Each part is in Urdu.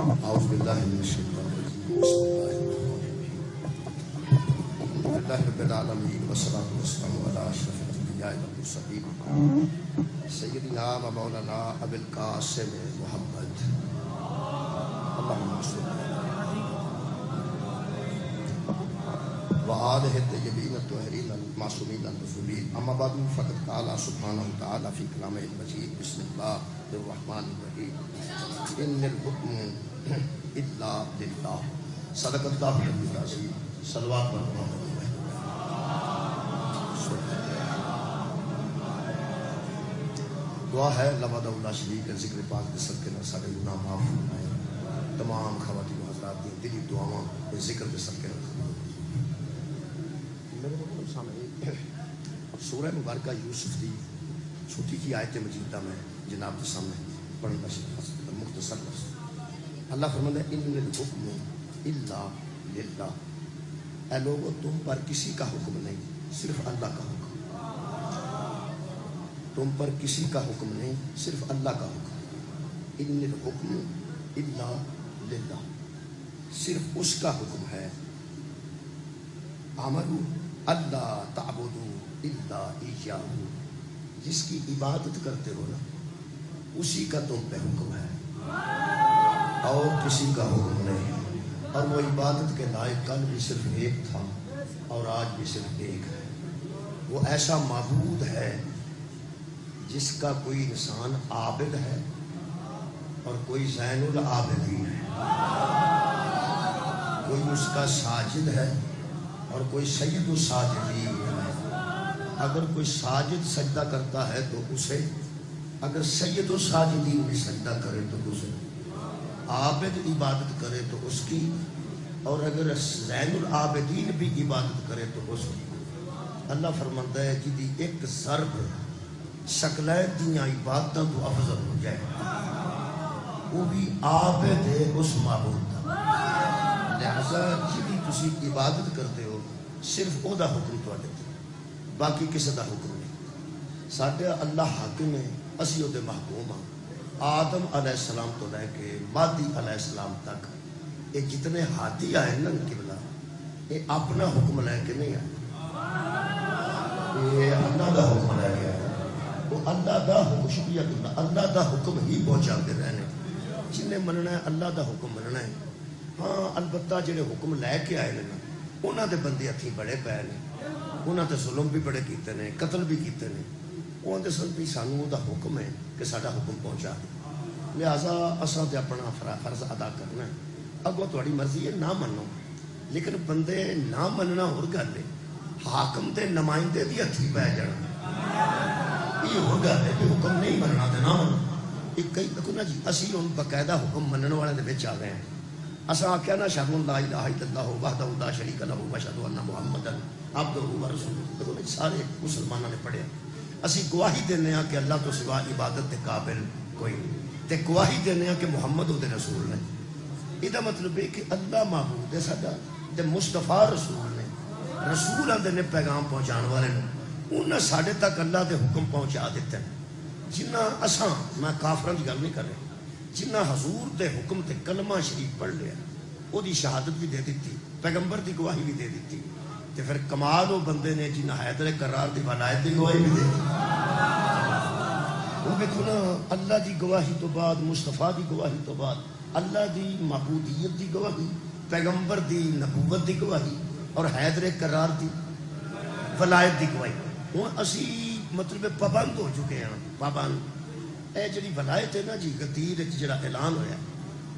أعوذ بالله من الشيطان الرجيم بسم الله الرحمن الرحيم الحمد لله رب العالمين والصلاة والسلام على أشرف الأنبياء والمرسلين سيدنا ومولانا أبي القاسم محمد اللهم صل وآله الطيبين الطاهرين المعصومين المظلومين أما بعد فقد قال سبحانه وتعالى في كلامه المجيد بسم الله الرحمن الرحيم إن الحكم إلا لله صدق الله العلي العظيم صلوات محمد دعا ہے اللہ وحدہ لا شریک ہے ذکر پاک کے صدقے نال سارے گناہ معاف فرمائے تمام خواتین و حضرات دی دلی دعاواں ذکر کے صدقے نال میرے مطلب سامنے سورہ مبارکہ یوسف دی چھوٹی کی آیت مجیدہ میں جناب کے سامنے پڑھنا شروع مختصر لفظ اللہ فرماتا ہے ان الحکم الا للہ اے لوگو تم پر کسی کا حکم نہیں صرف اللہ کا حکم تم پر کسی کا حکم نہیں صرف اللہ کا حکم ان الحکم الا للہ صرف اس کا حکم ہے امروا اللہ تعبدوا الا ایاہ جس کی عبادت کرتے ہو نا اسی کا تم پہ حکم ہے اور کسی کا حکم نہیں اور وہ عبادت کے لائق کل بھی صرف ایک تھا اور آج بھی صرف ایک ہے وہ ایسا معبود ہے جس کا کوئی انسان عابد ہے اور کوئی زین العابدین ہے کوئی اس کا ساجد ہے اور کوئی سید الساجدین ہے اگر کوئی ساجد سجدہ کرتا ہے تو اسے اگر سید الساجدین بھی سجدہ کرے تو اسے عابد عبادت کرے تو اس کی اور اگر زین العابدین بھی عبادت کرے تو اس کی اللہ فرماتا ہے کہ دی ایک ضرب شکلیں دیاں عبادتاں تو افضل ہو جائے وہ بھی عابد ہے اس معبود کا لہذا جی تسی عبادت کرتے ہو صرف او دا حکم تو آتے باقی کسی دا حکم نہیں ساڈے اللہ حاکم ہے اسی او دے محکوم ہاں آدم علیہ السلام تو لے کے مادی علیہ السلام تک یہ جتنے ہادی آئے نا قبلہ یہ اپنا حکم لے کے نہیں آئے یہ اللہ دا حکم لے کے آئے وہ اللہ دا حکم شکریہ کرنا اللہ دا حکم ہی پہنچا کے رہنے جنہیں مننا ہے اللہ دا حکم مننا ہے ہاں البتہ جنہیں حکم لے کے آئے نا انہاں دے بندے ہتھی بڑے پے نے انہاں تے ظلم بھی بڑے کیتے نے قتل بھی کیتے نے وہ دے سن بھی سانوں دا حکم ہے کہ ساڈا حکم پہنچا دے لہذا اساں تے اپنا فرض ادا کرنا ہے اگوں تہاڈی مرضی ہے نہ منو لیکن بندے نہ مننا ہور گل ہے حاکم تے نمائندے دی ہتھی پے جانا یہ ہور گل ہے کہ حکم نہیں مننا تے نہ منو ایک کئی دیکھو نا جی اسی ہن باقاعدہ حکم منن والے دے وچ آ گئے ہیں اساں آکھیا نا اشہد ان لا الہ الا اللہ وحدہ لا شریک لہ واشہد ان محمدا عبدہ ورسولہ دیکھو نا سارے مسلمانوں نے پڑھیا اسی گواہی دینے ہیں کہ اللہ تو سوا عبادت کے قابل کوئی نہیں تے گواہی دینے ہیں کہ محمد دے رسول نے یہ مطلب ہے کہ اللہ معبود ہے ساڈا تے مصطفیٰ رسول نے رسول آندے نے پیغام پہنچان والے نے انہاں ساڈے تک اللہ دے حکم پہنچا دیتے ہیں جنہ اساں میں کافراں دی گل نہیں کر رہا جنہ حضور دے حکم تے کلمہ شریف پڑھ لیا وہ دی شہادت بھی دے دیتی پیغمبر دی گواہی بھی دے دیتی تے پھر کمال وہ بندے نے جنہ حیدر کرار دی ولایت دی گواہی بھی دے دیتی وہ دیکھو نا اللہ دی گواہی تو بعد مصطفیٰ دی گواہی تو بعد اللہ دی معبودیت دی گواہی پیغمبر دی نبوت دی گواہی اور حیدر کرار دی ولایت دی گواہی ہوں اسی مطلب پابند ہو چکے ہیں پابند اے جڑی ولایت ہے نا جی غدیر جڑا اعلان ہویا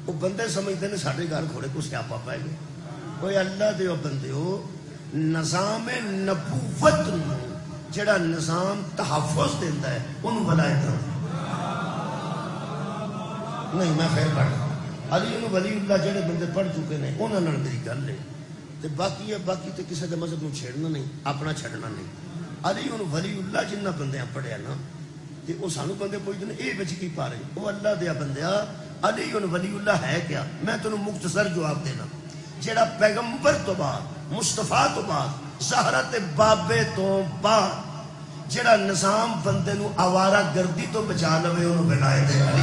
وہ بندے سمجھتے ہیں ساڈے گھر کھوڑے کو سیاپا پائے گئے کوئی اللہ دے بندے ہو نظام نبوت جڑا نظام تحفظ دیتا ہے ان ولایت نہیں میں خیر پڑھ علی ولی اللہ جڑے بندے پڑھ چکے ہیں انہوں نے میری گل ہے تے باقی ہے باقی تے کسی دے مذہب نو چھیڑنا نہیں اپنا چھڑنا نہیں علی ولی اللہ جنہ بندے پڑھیا نا تے وہ سانو بندے پوچھتے ہیں اے بچ کی پا رہے وہ اللہ دیا بندیا علی ولی اللہ ہے کیا میں تینوں مختصر جواب دینا جڑا پیغمبر تو بعد مصطفیٰ تو بعد زہرت بابے تو بعد جڑا نظام بندے نو آوارہ گردی تو بچا لوے انہوں ولایت علی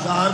4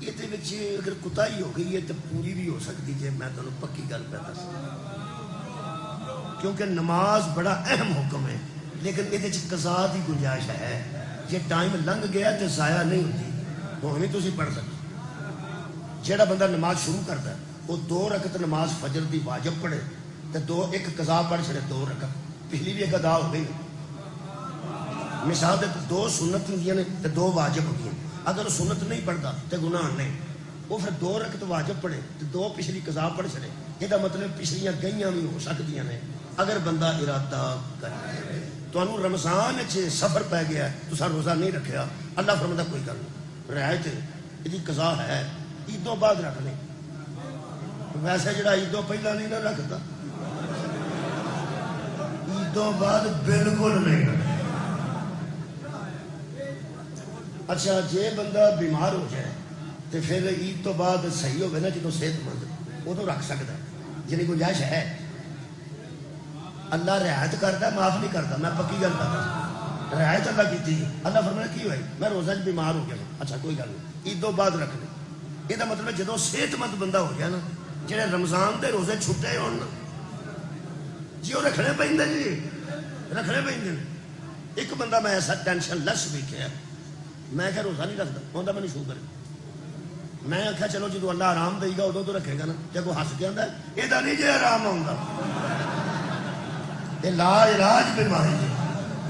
یہ اگر کوتاہی ہو گئی ہے تو پوری بھی ہو سکتی ہے. میں تمہیں پکی گل پہ دس، کیونکہ نماز بڑا اہم حکم ہے، لیکن یہ قضا کی گنجائش ہے. جی ٹائم لنگ گیا تو ضائع نہیں ہوتی، وہ ہمیں تھی پڑھ سکتے. جہاں بندہ نماز شروع کرتا ہے وہ 2 رکعت نماز فجر دی واجب پڑھے تو ایک قضا پڑھ چھڑے 2 رکعت، پچھلی بھی ایک ادا ہو گئی. مثال دے 2 سنت ہوندیاں نے تو 2 واجب ہوندیاں. اگر وہ سنت نہیں پڑھتا تو گناہ نہیں، وہ پھر 2 رکعت واجب پڑھے تو 2 پچھلی قضا پڑھ چھڑے. یہ مطلب پچھلیاں گئیاں بھی ہو سکتی ہیں اگر بندہ ارادہ کرے. تو رمضان سفر پی گیا تو روزہ نہیں رکھا، اللہ فرماتا کوئی گل نہیں، رعایت یہ قضا ہے، عیدوں بعد رکھ لیں. ویسے جڑا عیدوں پہلا نہیں نہ رکھتا عیدوں بعد بالکل نہیں رکھتا. اچھا جے بندہ بیمار ہو جائے تو پھر عید تو بعد صحیح ہوگا نا، جدو صحت مند وہ تو رکھ سکتا ہے، جنہیں گنجائش ہے. اللہ رعایت کرتا ہے، معاف نہیں کرتا. میں پکی گل کرتا، رعایت اللہ کی تھی. اللہ فرمایا کی ہوئی میں روزہ بیمار ہو گیا. اچھا کوئی گل نہیں، عیدوں بعد رکھ لیں. یہ مطلب جدو صحت مند بندہ ہو گیا نا، جہے رمضان کے روزے چھٹے ہو جی وہ رکھنے پہ جی رکھنے پہ. ایک بندہ میں ایسا ٹینشن لیس ویکیا، میں کہ روزہ نہیں رکھتا، آتا میں شوگر. میں آخیا چلو جدو اللہ آرام دے گا ادو تو رکھے گا نا. جب وہ ہس کے آتا ہے یہ نہیں جی آرام آؤں یہ لا علاج بیماری ہے.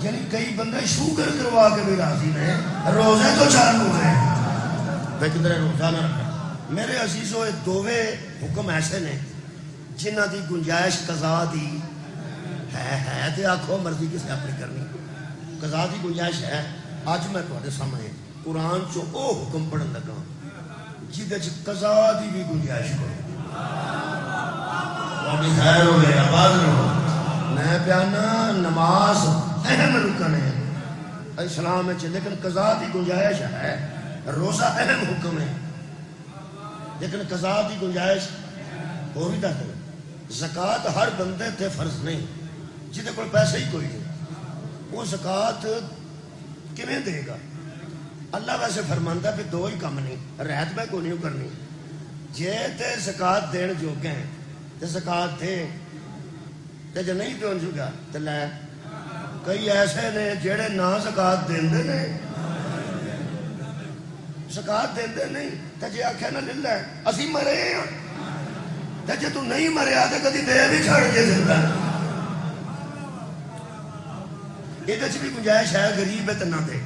یعنی کئی بندے شوگر کروا کے بھی راضی نے، روزے تو چالو ہیں بھائی کدھر روزہ نہ رکھا. میرے عزیزو یہ دووے حکم ایسے نے جنہ دی گنجائش قضا دی ہے تو آخو مرضی کسی اپنی کرنی. قضا دی گنجائش ہے. اج میں تھوڑے سامنے قرآن چو او حکم پڑھن لگا جہد قضا دی بھی گنجائش ہو. خیر ہو گیا آباد رہو. میں پیانا نماز اہم رکن ہے اسلام، لیکن قضا دی گنجائش ہے. روزہ اہم حکم ہے لیکن قضا دی گنجائش ہو بھی دے. زکوٰۃ ہر بندے تے فرض نہیں، جہد کو پیسے ہی کوئی نہیں. وہ زکوٰۃ کیویں دے گا؟ اللہ ویسے فرماندا بھی 2 ہی کام نہیں، رعایت میں کوئی نہیں کرنی. جے تے زکوٰۃ دین جوگے ہیں تے زکوٰۃ دے، تے جے نہیں دین جوگا تے لے. کئی ایسے نے جڑے نہ زکوٰۃ دیندے نے، زکوٰۃ دیندے نہیں تے جے آکھے نہ لے اسی مرے ہاں تے جے تو نہیں مریا تے کدی دے بھی چھڑ کے زندہ. یہ بھی گنجائش ہے، غریب ہے تو نہ دے.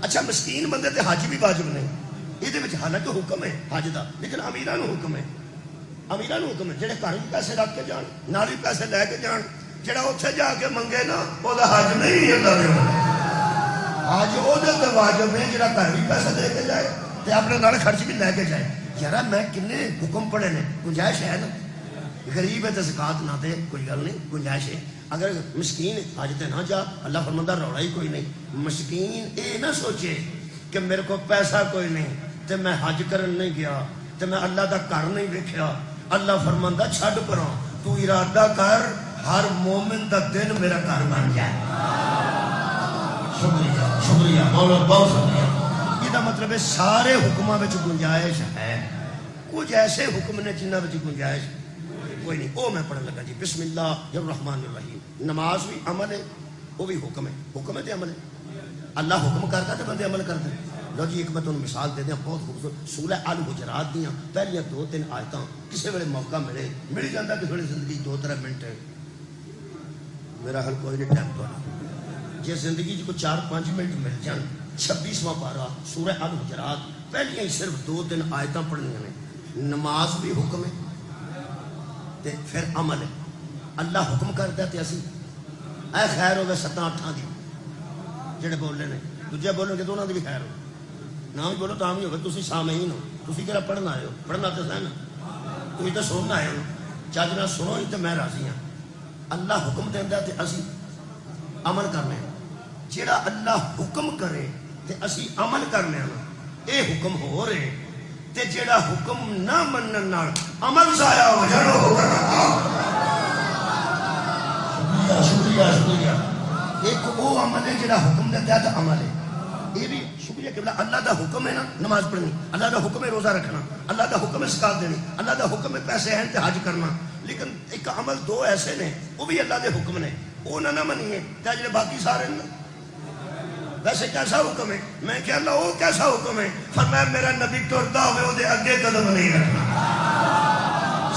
اچھا مسکین بندے تے حج بھی واجب نہیں. یہ حالانکہ حکم ہے حج دا، لیکن امیراں نوں حکم ہے. امیراں نوں حکم ہے جہے گھر بھی پیسے رکھ کے جان، نال بھی پیسے لے کے جان. جہاں اتنے جا کے منگے نا وہ حج نہیں ہے. حج وہ واجب ہے جہاں گھر بھی پیسے دے کے جائے تے اپنے نال خرچ بھی لے کے جائے. یار میں کنے حکم پڑھے نے، گنجائش ہے نا. غریب ہے تو زکوٰۃ نہ دے کوئی گل نہیں، گنجائش ہے. اگر مسکین حج تے نہ جا، اللہ فرماندا رولا ہی کوئی نہیں. مسکین یہ نہ سوچے کہ میرے کو پیسہ کوئی نہیں تے میں حج کرن نہیں گیا تے میں اللہ دا گھر نہیں ویکھیا. اللہ فرماندا چھڈ پروں، تو ارادہ کر ہر مومن دا دن میرا گھر بن جائے. شکریہ شکریہ مولا، بہت شکریہ. یہ مطلب ہے سارے حکماں وچ گنجائش ہے. کچھ ایسے حکم نے جنہاں وچ گنجائش کوئی نہیں. وہ میں پڑھن لگا جی بسم اللہ الرحمن الرحیم. نماز بھی عمل ہے، وہ بھی حکم ہے. حکم ہے تو عمل ہے. اللہ حکم کرتا تو بندے عمل کرتے. لو جی ایک میں تمہیں مثال دے دیا بہت خوبصورت. سورہ الحجرات دیا پہلیاں 2-3 آیتاں کسی ویلے موقع مل جاتا کہ تھوڑی زندگی 2-3 منٹ ہے. میرا حل کوئی نہیں ٹائم تھوڑا جی زندگی کو 4-5 منٹ مل جان. 26واں پارہ سورہ الحجرات پہلیاں ہی صرف 2-3 آیتاں پڑھنیاں نے. نماز بھی حکم ہے تے پھر عمل ہے. اللہ حکم کرتا ہے تے اسی اے خیر ہوگا 7-8 دی جڑے بولنے نے. دوجے بولو گے تو انہوں نے بھی خیر ہو، نہ بھی بولو تو بھی ہوگا. تسی سامعین ہو، تسی کہڑا پڑھنا آئے ہو؟ پڑھنا تو ہے نا، تھی تو سننا آئے ہو. چج نہ سنو ہی تو میں راضی ہاں. اللہ حکم دینا تے اسی عمل کرنے. جڑا اللہ حکم کرے تے اسی عمل کرنے نا، اے حکم ہو رہے. تے جڑا حکم نہ منن نال عمل ضائع ہو جانا. شکریہ شکریہ. ایک وہ عمل ہے جڑا حکم دیتا ہے تو عمل ہے. یہ بھی شکریہ کہ اللہ دا حکم ہے نا نماز پڑھنی، اللہ دا حکم ہے روزہ رکھنا، اللہ دا حکم ہے زکات دینی، اللہ دا حکم ہے پیسے ہیں تے حج کرنا، لیکن ایک عمل دو ایسے نے وہ بھی اللہ دے حکم نے، وہ نہ منیے تے جڑے باقی سارے نے ویسے کیسا حکم ہے؟ میں کہ اللہ وہ کیسا حکم ہے؟ فرمایا میرا نبی ٹرتا ہوئے وہ دے اگے قدم نہیں رکھنا،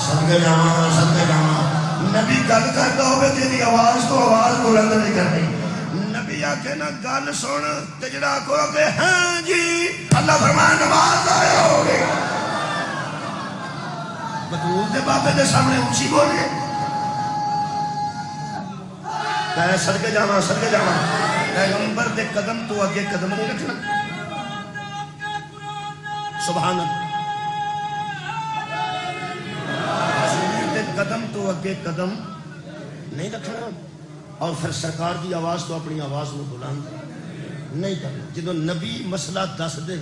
صدقے جاواں نبی گل کرتا ہوئے تیری آواز تو آواز بلند نہیں کرنی، نبی آکے نا گل سن تے جڑا آکو کہ ہاں جی اللہ فرمایا نماز آیا ہو گئے بدول دے بابے دے سامنے اونچی بولے کہ صدقے جاواں پیغمبر دے قدم تو آگے قدم نہیں رکھنا، سبحان اللہ، حضور دے قدم تو آگے قدم نہیں رکھنا، اور پھر سرکار دی آواز تو اپنی آواز میں بلند نہیں کرنا۔ جدو نبی مسئلہ دس دے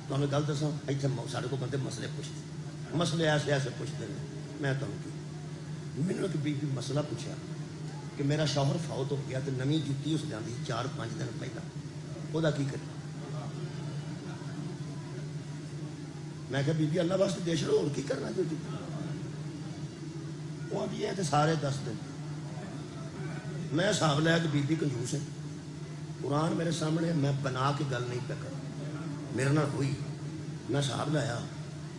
تو ہمیں گل دساں ایتھے ساڈے کو بندے مسئلے پوچھتے، مسئلے ایسے ایسے پوچھتے ہیں، میں تمہیں کی مینوں ایک بی مسئلہ پوچھا کہ میرا شوہر فوت ہو گیا تو نویں جُتی اس جاندی 4-5 دن پہلا وہ دا کی کرے؟ میں کہا بی بی اللہ واسطے دے چھڑو اور کی کرنا جو جی وہ آدھی ہے تو سارے 10 دن میں حساب لیا کہ بی بی کنجوس ہے، قرآن میرے سامنے میں بنا کے گل نہیں پہ کر میرے نہ ہوئی، میں حساب لایا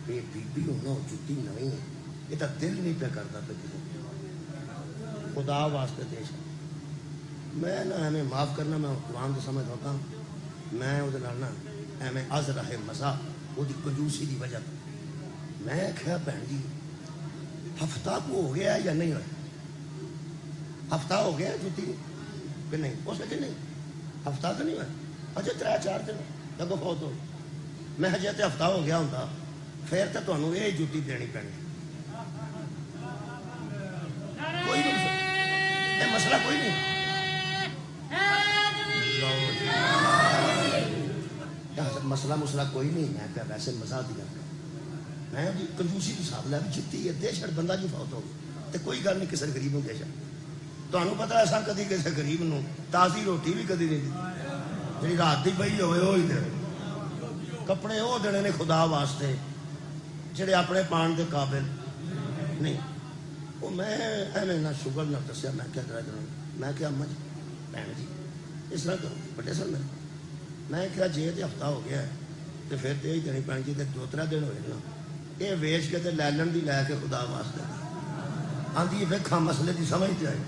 کہ بی بی ہونا جُتی نویں ہے، یہ تو دل نہیں پہ کرتا پہ کسی خدا واسطے دیش میں نہ ایویں معاف کرنا، میں قرآن کو سمجھ ہوتا میں وہ نا ایویں از رہے مزہ وہ کنجوسی کی وجہ میں کہا بہن جی ہفتہ کو ہو گیا یا نہیں ہوا؟ ہفتہ ہو گیا جُتی کہ نہیں؟ اس نے کہ نہیں ہفتہ تو نہیں ہوا، اجے 3-4 دن جب فوت ہو، میں ہجے تو ہفتہ ہو گیا ہوں پھر تو تمہیں یہ جُتی دینی پینی، کوئی نہیں مسئلہ کوئی نہیں، مسئلہ کوئی نہیں، میں کہا ویسے مزہ دیا میں کنجوسی تو حساب لیا جتی ہے دے چھڑ بندہ جو فوت ہو گیا تو کوئی گل نہیں کسی غریب نو دے چھڑ، تمہیں پتا ایسا کدی کسی غریب نو تازی روٹی بھی کدی نہیں دی جی رات کی پئی ہوئے وہی دے، کپڑے وہ دینے نے خدا واسطے جڑے اپنے پان دے قابل نہیں، وہ میں ایویں نہ شوگر نہ دسیا، میں کیا کرا کروں، میں کیا اما جی بہن جی اس طرح کرو بڑے سر میں کیا جی تو ہفتہ ہو گیا تو پھر تو یہی دینی پینی جی 2-3 دن ہوئے نا یہ ویچ کے لے لین دی لے کے خدا واسطے آدھی ویکھاں مسئلے کی سمجھ تے آئی،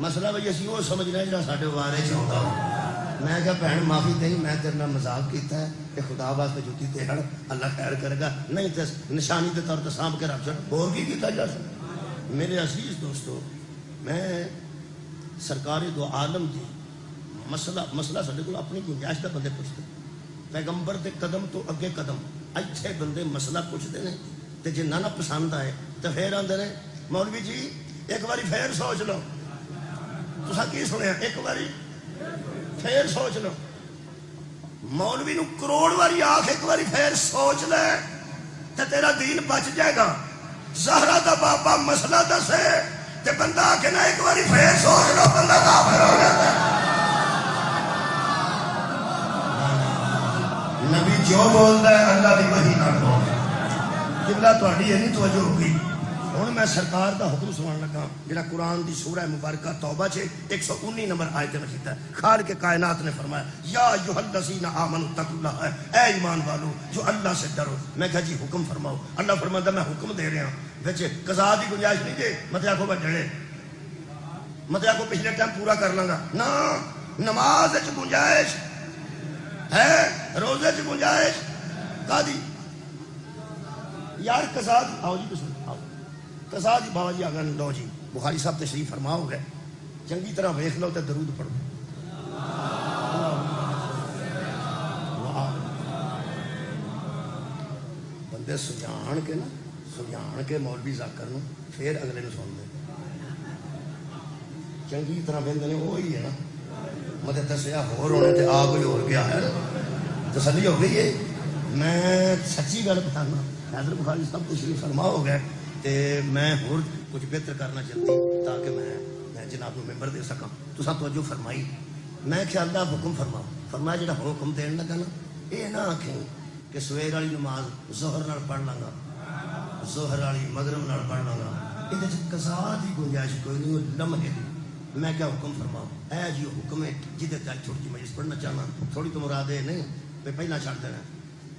مسئلہ بھائی اسی وہ سمجھ رہے جہاں سارے وارے چاہتا ہوں، میں کیا بہن معافی دیں میں تیرے نال مذاق کیتا ہے کہ خدا واسطے جُتی تے ہڑ اللہ خیر کرے گا، نہیں تو نشانی کے طور پر سانپ کے رکھ چھڑ اور کی کیتا جا سکتا۔ میرے عزیز دوستو میں سرکار دو عالم دی مسئلہ سارے کو اپنی گنجائش کا بندے پوچھتے پیغمبر دے قدم تو اگے قدم اچھے بندے مسئلہ پوچھتے ہیں تو جی نہ پسند آئے تو پھر آتے ہیں مولوی جی ایک باری پھر سوچ لو، تسا کی سنیا ایک باری پھر سوچ لو، مولوی نو کروڑ باری آخ ایک باری پھر سوچ لے تو تیرا دین بچ جائے گا، زہرا دا بابا مسئلہ دسے تے بندہ آکے نہ ایک باری پھر سوچ لو بندہ کافر ہو جاتا ہے۔ نبی جو بولتا ہے اللہ دی وحی نہ بول قبلہ تہاڈی اینی توجہ ہو گئی۔ ہن میں سرکار دا حکم سنان لگا جڑا قرآن دی سورہ مبارکہ توبہ 119 نمبر آیت میں ہے، خالق کائنات نے فرمایا یا ایھا الذین آمنوا اتقوا اللہ، اے ایمان والو جو اللہ سے ڈرو۔ میں کہا جی حکم فرماؤ، اللہ فرماتا میں حکم دے رہا ہوں وچ قضا دی گنجائش نہیں دے مت آکھو میں ڈرے مت آکھو پچھلے ٹائم پورا کر لاں گا، نہ نماز وچ گنجائش ہے، روزے چ گنجائش کادی یار قضا دی آؤ جی بسم آؤ قضا دی بابا جی آگا لو جی بخاری صاحب تشریف فرما ہو گئے چنگی طرح ویکھ لو تے درود پڑھو، بندے سجان کے نا سجان کے مولوی ذاکر نو پھر اگلے نو سن دے چنگی طرح بندے نے وہی ہے نا مطلب دسیا ہور ہونے تے آ کوئی اور گیا ہے تسلی ہو گئی ہے۔ میں سچی گل بتانا حیدر بخاری صاحب تشریف فرما ہو گئے تے میں ہور کچھ بہتر کرنا چاہتی تاکہ میں جناب کو ممبر دے سکاں، تساں توجہ فرمائی میں کہ اللہ حکم فرما فرمایا جڑا حکم دین لگا نا یہ نہ آکھیں کہ سویر والی نماز ظہر نال پڑھ لاں گا ظہر والی مغرب نال پڑھ لاں گا یہ قضا دی گنجائش کوئی نہیں وہ لمحے دی میں کیا حکم فرما اے جی حکم ہے جہدے تک چھوٹی جی مجلس پڑھنا چاہنا تھوڑی تو مراد ہے نہیں میں پہلا چھڑ دینا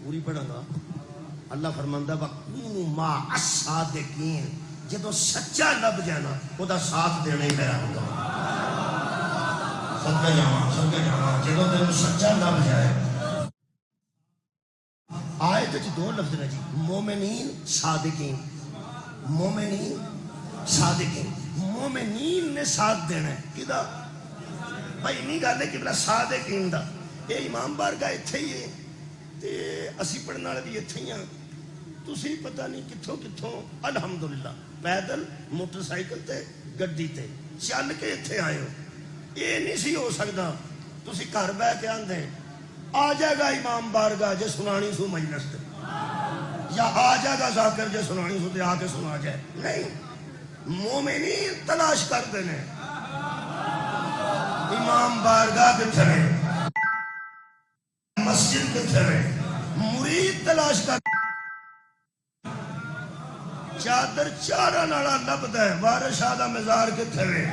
پوری پڑھاں گا اللہ فرماندا وَقُونُوا مَعَ الصَّادِقِينَ جدو سچا لب جانا وہ دا ساتھ دینا ہی میرا حکم صدقہ جاواں جدو تینوں سچا لب جائے آیت وچ دو لفظ نے جی مومنین صادقین مومنین صادقین مومنین نے ساتھ دینا ہے کدا بھائی نہیں گل ہے کہ بلا صادقین دا یہ امام بارگاہ ایتھے ہی ہے تے اسی پڑھن والے بھی ایتھے ہی ہاں تسی پتہ نہیں کتھوں کتھوں الحمدللہ پیدل موٹر سائیکل تے گڈی تے چل کے ایتھے آئے ہو یہ نہیں سی ہو سکتا تسی گھر بہ کے آندے آ جائے گا امام بارگاہ جے سنانی سو مجلس تے یا آ جائے گا ذاکر جے سنانی سو تے آ کے سنا جائے نہیں مومنین تلاش کر دینے امام بارگاہ کتھے رہے مسجد کتھے رہے مرید تلاش کر چادر چارہ نالا لبدا ہے وارث شاہ دا مزار کتھے رہے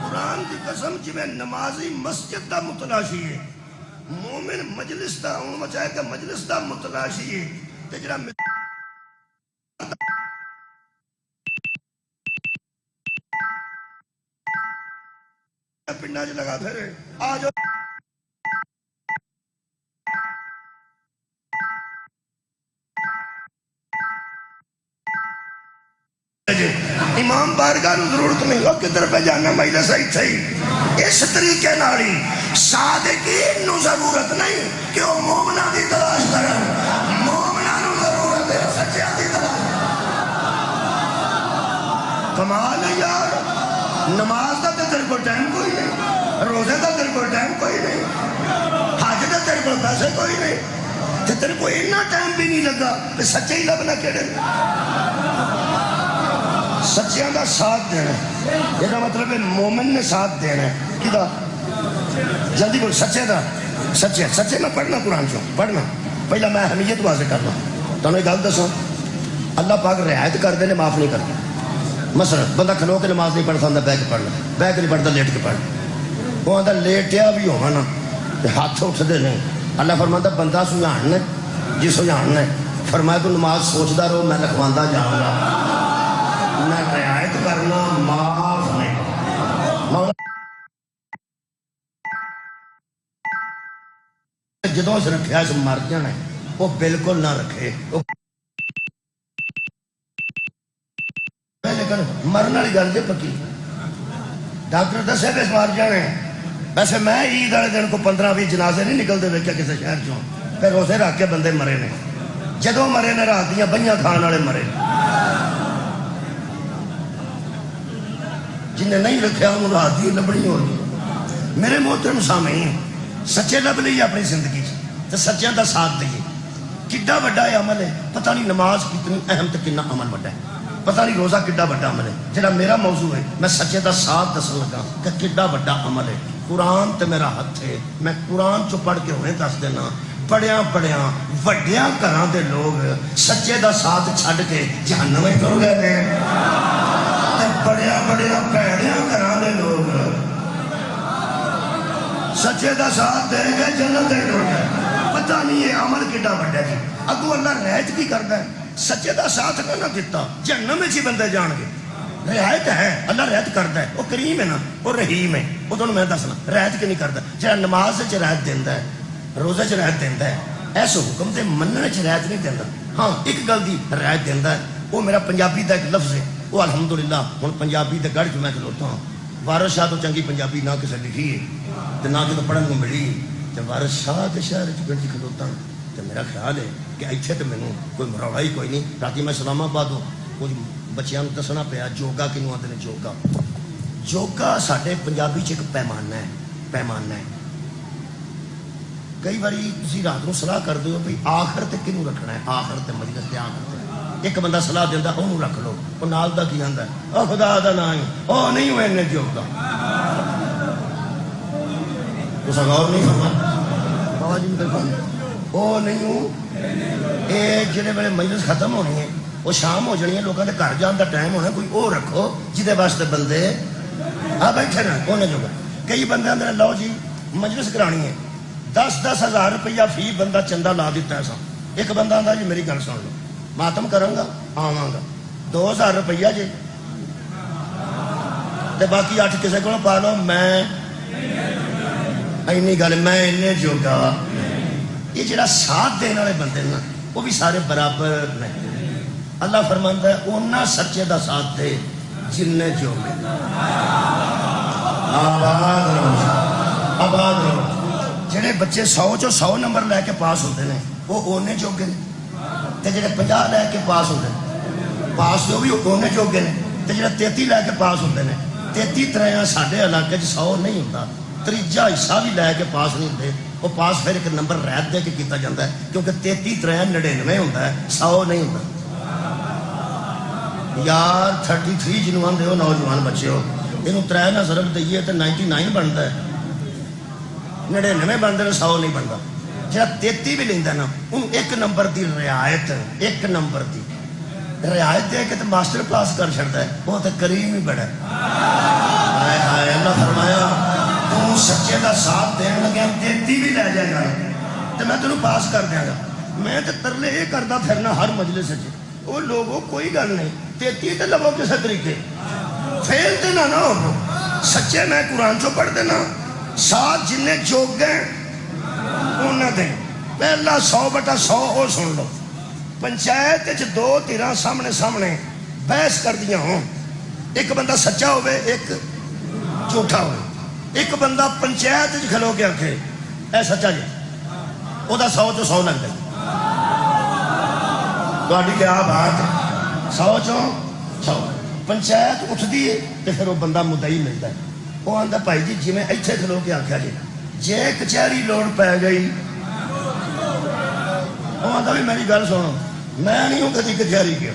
قرآن کی قسم جی میں نمازی مسجد دا متلاشی ہے مومن مجلس دا ہوں مچائے کہ مجلس دا متلاشی ہے تے جڑا پنڈا جو لگا پھر آجو امام بارگاہ نو ضرورت نہیں ہو کدھر پہ جانا مجلس ایتھے ہی اس طریقے نالی صادقین نو ضرورت نہیں کہ وہ مومنہ دی تلاش کرن مومنہ نو ضرورت ہے سچیاں دی تلاش کمال ہے یار نماز دا تے تیرے کو ٹائم کوئی نہیں روزے دا تیرے کو ٹائم کوئی نہیں حج دا تیرے کو پیسے کوئی نہیں تے تیرے کو اتنا ٹائم بھی نہیں لگا کہ سچے ہی لبنا کیڑے سچیاں دا ساتھ دینا یہ مطلب ہے مومن نے ساتھ دینا ہے کدا جلدی بول سچے دا سچے میں پڑھنا قرآن چوں پڑھنا پہلا میں اہمیت واضح کرنا تو ایک گل دسو اللہ پاک رعایت کر دینے معاف نہیں کرتا مثلا بندہ کھلو کے نماز نہیں پڑھتا بہ کے پڑھنا بہ کے نہیں پڑھتا لیٹ کے پڑھنا وہ آتا لیٹیا بھی ہوگا نا ہاتھ اٹھتے نہیں اللہ فرماتا بندہ سجھانا جی سجھانا فرمایا تو نماز سوچتا رہو میں لکھواندہ جاؤں گا میں رعایت کرنا معاف نہیں جدوں اس رکھیا اس مر جانا وہ بالکل نہ رکھے لیکن مرن والی گل جی پکی ڈاکٹر دسے کہ مر جانے ویسے میں عید والے دن کو 15-20 جنازے نہیں نکلتے ویکھے کسی شہر چوں پھر روزے رکھ کے بندے مرے نے جدوں مرے نے رات دیاں بہیاں کھان والے مرے جنہیں نہیں رکھا انہوں رات دی لبنی ہوگی میرے محترم سامعین سچے لب لئیے اپنی زندگی تو سچیاں دا ساتھ دئیے کڈا بڑا ہے عمل ہے پتہ نہیں نماز کتنی اہم تے کتنا عمل بڑا ہے پتہ نہیں روزہ کڈا بڑا عمل ہے جڑا میرا موضوع ہے میں سچے دا ساتھ دسن لگا کہ کڈا بڑا عمل ہے قرآن تے میرا ہاتھ ہے میں قرآن چو پڑھ کے ہوئے دس دینا پڑھیاں وڈیاں گھراں دے لوگ سچے دا ساتھ چھڈ کے جہنم میں ٹر گئے نے بڑیا پیڑیاں گھراں دے لوگ سچے دا ساتھ دے گئے جنت دے ٹر گئے پتہ نہیں یہ عمل کڈا بڑا جی اگو اللہ رعایت کی کردا ہے سچے دا ساتھ نہ دیتا جہنم میں ہی بندے جان گے رعایت ہے اللہ رعایت کردا ہے وہ کریم ہے نا وہ رحیم ہے وہ تمہیں میں دسنا رعایت کی نہیں کردا جہاں نماز وچ رعایت دیندا ہے روزے چ رعایت دیندا ہے ایسے حکم تے مننے چ رعایت نہیں دیندا ہاں ایک گل دی رعایت دیندا ہے وہ میرا پنجابی دا ایک لفظ ہے وہ الحمدللہ ہن پنجابی دے گڑھ چ میں کھلوتا ہوں وارث شاہ تو چنگی پنجابی نہ کسے لکھی ہے تے نہ کتے پڑھن کو ملی تے وارث شاہ دے شہر چ گڑھ کھلوتا ہوں تے میرا خیال ہے کہ ایتھے تے مینوں کوئی مروڑا ہی کوئی نہیں راتی میں اسلام آباد کچھ بچیاں نوں دسنا پیا جوگا کینوں آندے نے جوگا ساڈے پنجابی چ ایک پیمانہ ہے کئی باری تسی رات نوں صلاح کردے ہو بھئی آخر تے کینوں رکھنا ہے آخر تے مجلس تے آخر تے ایک بندہ صلاح دیندا اونوں رکھ لو او نال دا کی آندا ہے او خدا دا نام او نہیں ہوئے نے جوگا اس غور نہیں فرمایا بابا جی وہ نہیں ہوں یہ جہے ویلے مجلس ختم ہونی ہے وہ شام ہو جانی ہے لوگوں کے گھر جان کا ٹائم ہونا کوئی وہ رکھو جہدے واسطے بندے آ بیٹھے نا کونے جو کئی بندے آدھے لو جی مجلس کرانی ہے 10-10 ہزار روپیہ فی بندہ چندہ لا دیتا ہے سب ایک بندہ آتا جی میری گل سن لو ماتم کروں گا آواں گا 2000 روپیہ جی تے باقی 8 کسی کو پا لو میں اینی گل میں اینے جوگا یہ جڑا ساتھ دینے والے بندے نا وہ بھی سارے برابر نہیں اللہ فرماندا ہے اونا سچے دا ساتھ دے جن جو آباد رہو جڑے بچے 100 نمبر لے کے پاس ہوتے ہیں وہ اونے جوگے تے جڑے 50 لے کے پاس ہوتے ہیں پاس وہ بھی اونے جوگے نے تے جڑے 33 لے کے پاس ہوتے ہیں 33 طرح ساڈے علاقے 100 نہیں ہوتا تیجا حصہ بھی لے کے پاس نہیں ہوتے وہ پاس پھر ایک نمبر رعایت دے کے کیتا جاتا ہے کیونکہ 33 طرح 99 ہوتا ہے 100 نہیں ہوتا یار 33 جنوں آندے ہو نوجوان بچے ہو یہ 3 نہ ضرب دئیے تو 99 بنتا ہے 99 بنتے ہیں 100 نہیں بنتا جہاں 33 بھی لینا نا ان ایک نمبر دی رعایت ایک نمبر دی رعایت دے کے تو ماسٹر پاس کر چڑتا ہے وہ تو کریم ہی بڑا ہے اللہ فرمایا تو سچے کا ساتھ دین لگیا 33 بھی لے جائے گا تو میں تینوں پاس کر دیا گا میں تو ترلے یہ کرتا پھرنا ہر مجلس وہ لوگوں کوئی گل نہیں 33 تو لو کسی طریقے فیل تو نہ ہو سچے میں قرآن چو پڑھ دینا ساتھ جن جوگ گئے انہیں دیں پہلا 100/100 وہ سن لو پنچایت 2 دھیراں سامنے بحث کر دیا ہوں ایک بندہ سچا ہوئے ایک جھوٹا ہوئے ایک بندہ پنچایت کھلو کے آکھے اے سچا جی وہ 100 چو 100 لگ گئی تو کیا بات ہے 100 چو 100 پنچایت اٹھتی ہے تو پھر وہ بندہ مدعی ملتا ہے وہ آتا بھائی جی جی میں اتنے کھلو کے آخیا جی جے کچہری لوڑ پی گئی وہ آتا بھی میری گل سنو میں نہیں ہوں کدی کچہری کیا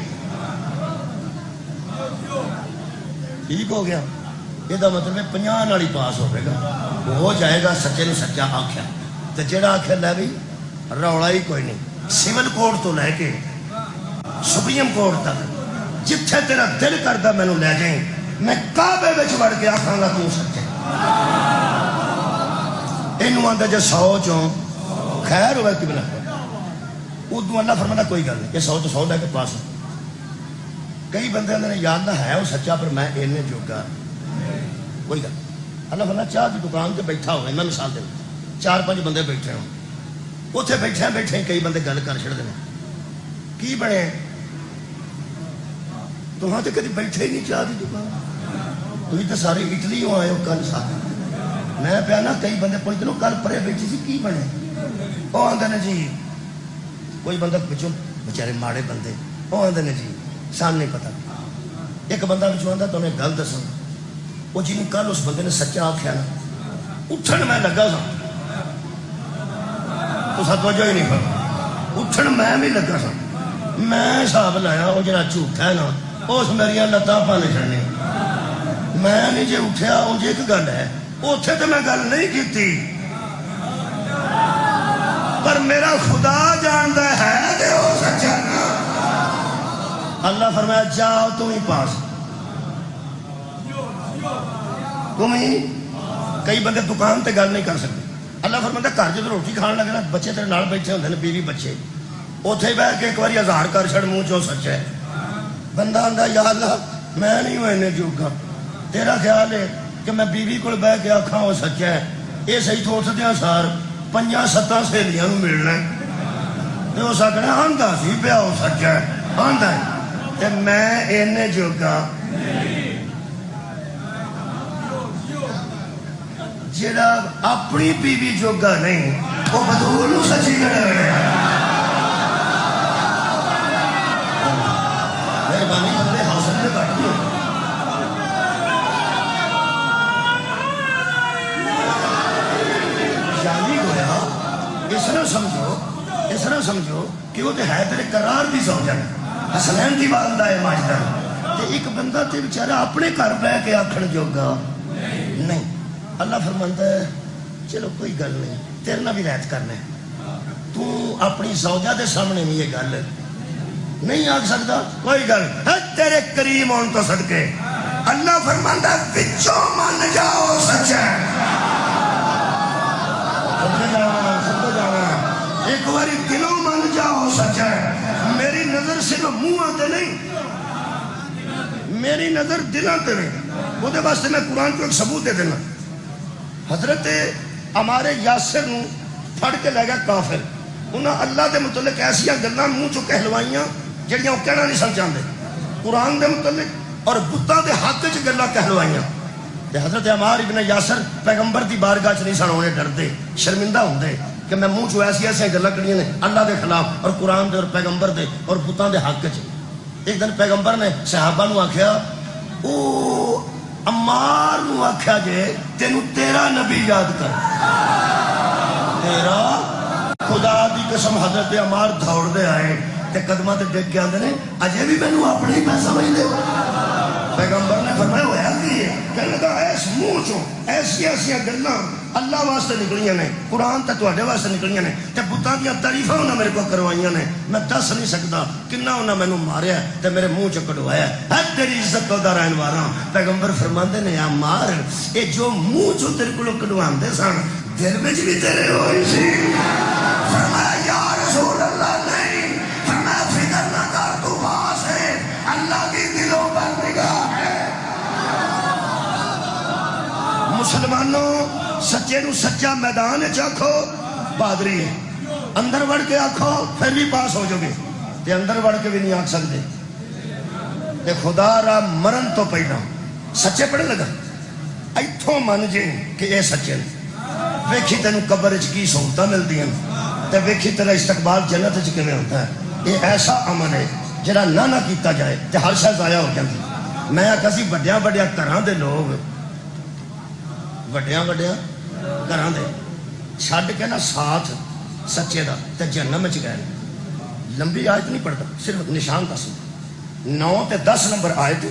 ٹھیک ہو گیا یہ مطلب 50 والی پاس ہوئے گا ہو جائے گا سچے نے سچا آخیا تو جہاں آخر لے بھی رولا ہی کوئی نہیں سول کورٹ تو لے کے سپریم کورٹ تک جتھے تیرا دل کرتا مینو لے جائیں میں کعبے وچ وڑ کے آکھاں گا تو سچے اینو آندا جے 100 چوں خیر ہوئے کہ بنا ادو اللہ فرمانا کوئی گل نہیں یہ 100 تو 100 لے کے پاس کئی بندے نے یاد نہ ہے وہ سچا پر میں اینے جوگا کوئی گل اللہ فرمانا چاہ کی دکان تے بیٹھا ہوئے میں مثال دے 4-5 بندے بیٹھے ہوں اتنے بیٹھے کئی بندے گل کر چھڑ دیں کی بنے تو وہاں تو کدی بیٹھے ہی نہیں چاہ دی دکان تھی تو سارے اٹلی ہو آئے ہو کل ساتھ میں پیا نا کئی بندے پوچھتے ہیں کل پرے بیٹھی سی کی بنے وہ آدھے نے جی کوئی بندہ پچھوں بچارے ماڑے بندے وہ آدھے نے جی سان نہیں پتا ایک بندہ پچھوں آتا تو انہیں گل دسوں وہ جی کل اس بندے نے سچا آخیا نا اٹھن میں لگا سا تو سات وجہ ہی نہیں پتا اٹھن میں بھی لگا سا میں حساب لایا وہ جڑا جھوٹا ہے نا اس میری لتاں پانے چڑھنے میں نہیں جی اٹھیا وہ جی ایک گل ہے اتنے تو میں گل نہیں کی پر میرا خدا جانتا ہے وہ سچا اللہ فرمایا جاؤ تم ہی پاس تم ہی کئی بندے دکان تے گل نہیں کر سکتے اللہ فرماتا گھر جب روٹی کھان لگے نا بچے تیرے نال بیٹھے ہوتے ہیں بیوی بچے اتنے بہ کے ایک بار 1000 کر چھڑ منہ چو سچ ہے بندہ آندا یا اللہ میں نہیں ہوں اینے جوگا تیرا خیال ہے کہ میں بیوی کو بہ کے آکھاں وہ سچا ہے یہ صحیح تو اٹھتے ہیں سار 5-7 سہیلیاں ملنا ہے تو اس آخنا آندا سی پیا وہ سچا ہے آندا ہے تے میں اینے جوگا جڑا اپنی بیوی جوگا نہیں وہ بدول سچی کرے مہربانی بندے حاصل میں کٹ دو شادی گویا اس طرح سمجھو کہ وہ ہے تیرے قرار دی سمجھن حسنین دی والدہ ہے ماجدہ تے ایک بندہ تے بیچارہ اپنے گھر بہ کے آکھن جوگا نہیں اللہ فرمانتا ہے چلو کوئی گل نہیں، تیرے نہ بھی رعایت کرنا ہے، تو اپنی زوجہ دے سامنے بھی یہ گل نہیں آکھ سکتا، کوئی گل ہے تیرے کریم ہون تو صدقے اللہ فرماندا ہے وچوں من جاؤ سچا ایک باری دلوں من جاؤ سچا میری نظر صرف منہ تے نہیں، میری نظر دلوں تے نہیں، وہ دے واسطے میں قرآن کو ایک ثبوت دے دینا۔ حضرت ہمارے یاسر نو پھڑ کے لے گیا کافر، انہاں اللہ دے متعلق ایسیا گلاں منہ چوں کہلوائیاں جڑیاں وہ کہنا نہیں سن چاہندے، قرآن دے متعلق اور بتاں دے حق وچ گلاں کہلوائیاں۔ تے حضرت عمار ابن یاسر پیغمبر دی بارگاہ چ نہیں سن ہونے ڈردے، شرمندہ ہوندے کہ میں منہ چوں ایسی گلاں کڑیاں نے اللہ دے خلاف اور قرآن دے اور پیغمبر دے اور بتاں دے حق وچ۔ ایک دن پیغمبر نے صحابہ نو آکھیا او عمار نو آکھیا جے تینوں تیرا نبی یاد کر، تیرا خدا دی قسم حضرت عمار دوڑ دے آئے تے قدماں تے ڈگ کے آندے نے اجے بھی مینوں اپنے ہی پہ سمجھ لے۔ پیغمبر نے فرمایا ہویا کی ہے کہنے لگا اس منہ چوں ایسیا گلاں اللہ واسطے نکلیاں نے، قرآن تے تواڈے واسطے نکلیاں نے تے بتاں دیاں تعریفاں انہاں میرے کو کروائیاں نے، میں دس نہیں سکدا کنا انہاں مینوں ماریا تے میرے منہ چ کڈوایا ہے تیری عزت دا رہن والا۔ پیغمبر فرماندے نے یا مار اے جو منہ چوں تیرے کولوں کڈواندے سن دل وچ بھی تیرے ہوئی سی۔ فرمایا یا رسول اللہ نہیں، فرمایا فکر نہ کر تو پاس ہے، اللہ کی دلوں پر نگاہ ہے۔ مسلمانوں سچے نو سچا میدان آکھو بہادری ہے، اندر وڑ کے آکھو پھر بھی پاس ہو جو گے تے اندر وڑ کے بھی نہیں آکھ سکتے تے خدا را مرن تو پہلا سچے پڑھنے لگا ایتھوں من جے کہ اے سچے ویکھی تینوں قبر وچ کی سہولتاں ملدیاں تے ویکھی تیرا استقبال جنت وچ کیویں ہوتا ہے۔ یہ ایسا عمل ہے جڑا نہ کیتا جائے تے ہر شے ضائع ہو جاندی۔ میں آکھا سی بڑیاں گھراں دے لوگ وڈیاں گھراں دے چھڈ کے نا ساتھ سچے دا تے جہنم وچ گئے۔ لمبی آیت نہیں پڑھتا، صرف نشان دس 9 تے 10 نمبر آیت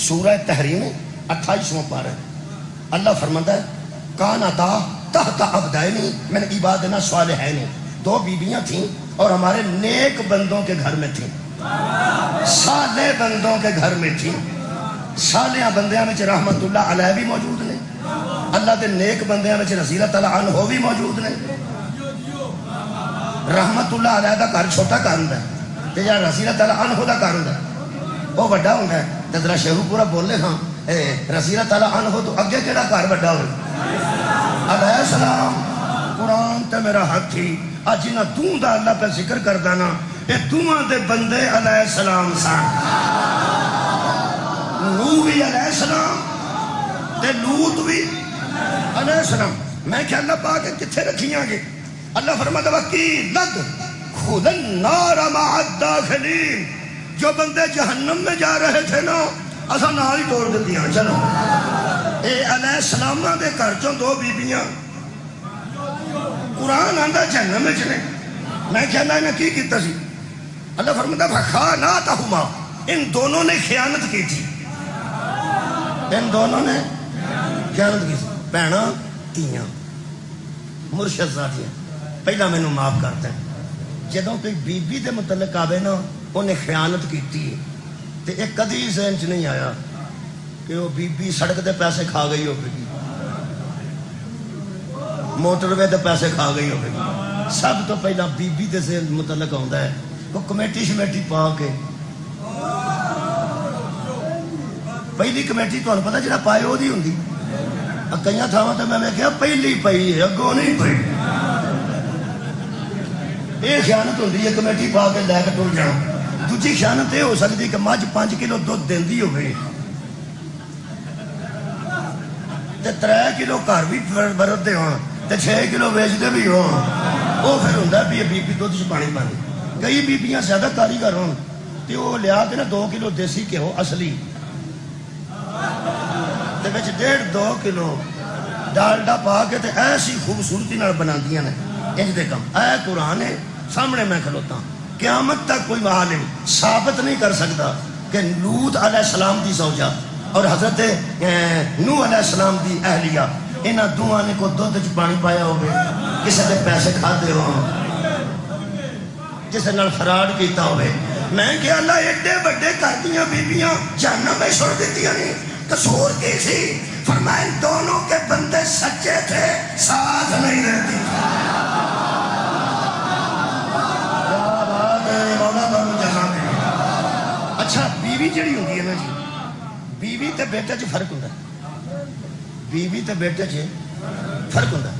سورہ تحریم 28واں پارہ اللہ فرماتا ہے کانتا تحت عبدین من عبادنا صالحین، 2 بیویاں تھیں اور ہمارے نیک بندوں کے گھر میں تھیں، صالح بندوں کے گھر میں تھیں۔ صالح بندیاں میں رحمت اللہ علیہ بھی موجود نے، اللہ دے نیک بندیاں میں رضی اللہ تعالیٰ عنہ بھی موجود نے۔ رحمت اللہ علیہ دا گھر چھوٹا گھر ہوندا ہے تے جڑا رضی اللہ تعالیٰ عنہ دا گھر ہوندا ہے وہ بڑا ہوندا ہے۔ تے ذرا شیخو پورا بولے ہاں رضی اللہ تعالیٰ عنہ تو اگے کیڑا گھر بڑا ہوئے علیہ السلام۔ قرآن تے میرا حق تھی اج انہاں دوں دا اللہ پہ ذکر کردا نا اے دوواں دے بندے علیہ السلام سن، نوح بھی علیہ السلام تے لوط بھی علیہ السلام۔ میں کہ اللہ پاک کتھے رکھیاں گے؟ اللہ فرماتا وَقِيلَدْ خُذَ النَّارَ مَعَ الدَّاخِلِينَ، جو بندے جہنم میں جا رہے تھے نا اساں نال ہی توڑ دتیاں۔ چلو اے علیہ السلام دے گھر چوں 2 بیبیاں قرآن آندا جہنم وچ نے۔ میں کہنا انہاں کی کیتا سی؟ اللہ فرماتا فَخَانَاتَهُمَا، ان دونوں نے خیانت کی تھی، ان دونوں نے خیانت کی تھی۔ بہناں تیاں مرشد ذاتیاں پہلا میں نو معاف کرتا ہے جدوں کوئی بی بی دے متعلق آوے نا انہیں خیانت کیتی تے ایک کدی ذہن چ نہیں آیا کہ وہ بی بی سڑک دے پیسے کھا گئی ہو گئی، موٹر وے دے پیسے کھا گئی ہو گئی۔ سب تو پہلا بی بی دے ذہن متعلق آندا ہے وہ کمیٹی شمیٹی پا کے پہلی کمیٹی تمہیں پتا جڑا پائے وہ ہوندی کئی تھاواں تے میں کہا پہلی پئی ہے اگوں نہیں پئی، یہ خیانت ہوندی ہے کمیٹی پا کے لے کے ٹر جانا۔ دوجی خیانت یہ ہو سکتی کہ مجھ 5 کلو دودھ دیندی ہوئے تے 3 کلو گھر بھی برتتے ہون تے 6 کلو بیچتے بھی ہون، وہ پھر ہوندا بھی بی بی دودھ چ پانی پاندی۔ کئی بیبیاں زیادہ کاریگر ہون تے وہ لیا کے نا 2 کلو دیسی گھیو اصلی تے وچ 1.5-2 کلو ڈالڈا پا کے تے ایسی خوبصورتی نال بناندیاں نے انج دے کم۔ اے قرآن ہے سامنے میں کھلوتا قیامت تک کوئی عالم ثابت نہیں کر سکتا کہ لوط علیہ السلام دی زوجہ اور حضرت نوح علیہ السلام دی اہلیہ انہاں دوواں نے کوئی دودھ چ پانی پایا ہوگے، کسی دے پیسے کھادے ہو، کسی نال فراڈ کیتا ہوئے، میں کہ اللہ ایڈے بڑے گھر دیاں بیبیاں جہنم میں چھوڑ دیتیاں نہیں، قصور کی سی؟ فرمائے دونوں کے بندے سچے تھے، ساتھ نہیں رہتی تھی۔ کیا بات ہے مولا بابو جہاں میں۔ اچھا بیوی جڑی ہوندی ہے نا جی، بیوی تے بیٹے چ فرق ہوندا ہے، بیوی تے بیٹے چ فرق ہوندا ہے۔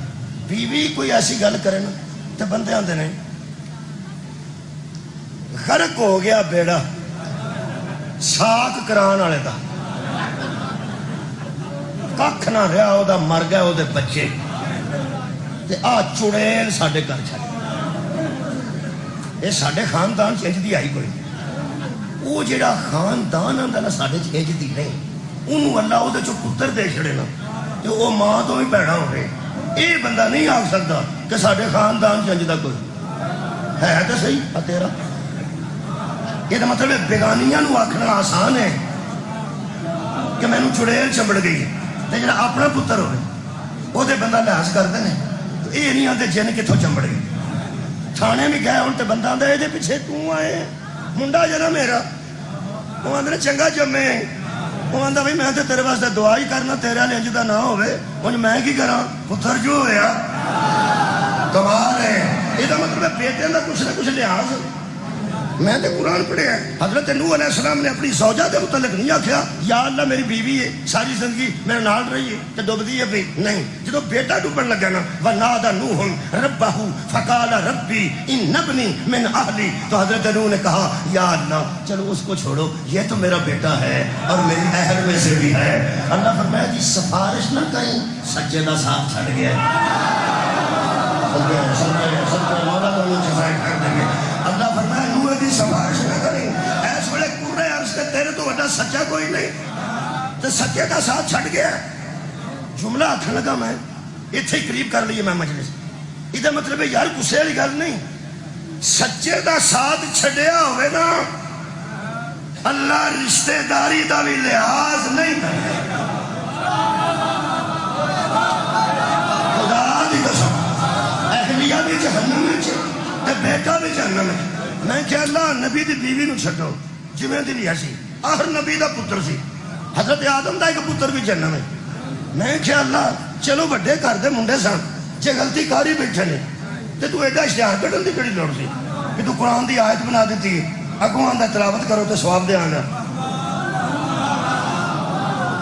بیوی کوئی ایسی گل کرے نا تے بندے آندے نے غرق ہو گیا بیڑا ساک کران والے دا، ککھ نہ رہا او دا، مر گیا او دے بچے، تے آ چڑیل ساڈے گھر چھڈ، اے ساڈے خاندان چ انج دی آئی کوئی، وہ جڑا خاندان آندا نا ساڈے چ انج دی نہیں، انہوں اللہ او دے چوں پتر دے چھڑے نا تے او ماں تو ہی پیڑا ہوئے۔ اے بندہ نہیں آکھ سکدا کہ ساڈے خاندان چ انج دا کوئی ہے تے صحیح تیرا۔ یہ تو مطلب بیگانیاں نو آکھنا آسان ہے کہ میں نو چڑیل چمبڑ گئی، تے جڑا اپنا پتر ہوئے وہ دے بندہ لحاظ کر دینے، تو یہ نہیں آتے جن کتوں چمبڑ گئی۔ تھانے میں گئے ہوں تے بندہ آدھا یہ پیچھے تو آئے منڈا جنا میرا، وہ آدھے چنگا جمے، وہ آدھا بھائی میں تے تیرے واسطے دعا ہی کرنا، تیرے لے انج دا نہ ہوئے، انج میں کی کراں، پتر جو ہویا کمال ہے۔ یہ مطلب بیٹے دا کچھ نہ کچھ لحاظ۔ میں تے قرآن پڑھیا ہے، حضرت نوح علیہ السلام نے اپنی زوجہ کے متعلق نہیں آکھیا یا اللہ میری بیوی ہے ساری زندگی میرے نال رہی ہے تے ڈوبدی ہے پئی، نہیں، جدوں بیٹا ڈوبن لگا نا ونادى نوح ربہ فقال ربی ان ابنی من اہلی، تو حضرت نوح نے کہا یا اللہ چلو اس کو چھوڑو، یہ تو میرا بیٹا ہے اور میری اہل میں سے بھی ہے۔ اللہ فرمایا جی سفارش نہ کریں، سچے دا ساتھ چھڑ گیا، مولا تو انہیں جزائے کر دیں گے۔ اللہ فرمایا نوح دی سفارش نہ کریں، ایس ویلے قرے عرض کے تیرے تو وڈا سچا کوئی نہیں، تو سچے دا ساتھ چھڑ گیا۔ جملہ آکھن لگا میں اتھے ہی قریب کر لیے میں مجلس، ادھا مطلب ہے یار کسے والی گل نہیں، سچے دا ساتھ چھڑیا ہوئے نا اللہ رشتہ داری دا بھی لحاظ نہیں کرے۔ خدا دی قسم اہلیہ بھی جہنم میں تے بیٹا بھی جہنم میں۔ میں کہ اللہ نبی دی بیوی نو چھٹو جویں دی لیا سی، آخر نبی دا پتر سی، حضرت آدم دا ایک پتر بھی جہنم ہے۔ میں کہ اللہ چلو بڑے گھر دے منڈے سن، جے غلطی کاری بیٹھے نے تے تو ایڈا اشتہار کڈن دی کیڑی لوڑ سی کہ تو قرآن دی آیت بنا دیتی اگوں آندا تلاوت کرو تے ثواب دے آندا،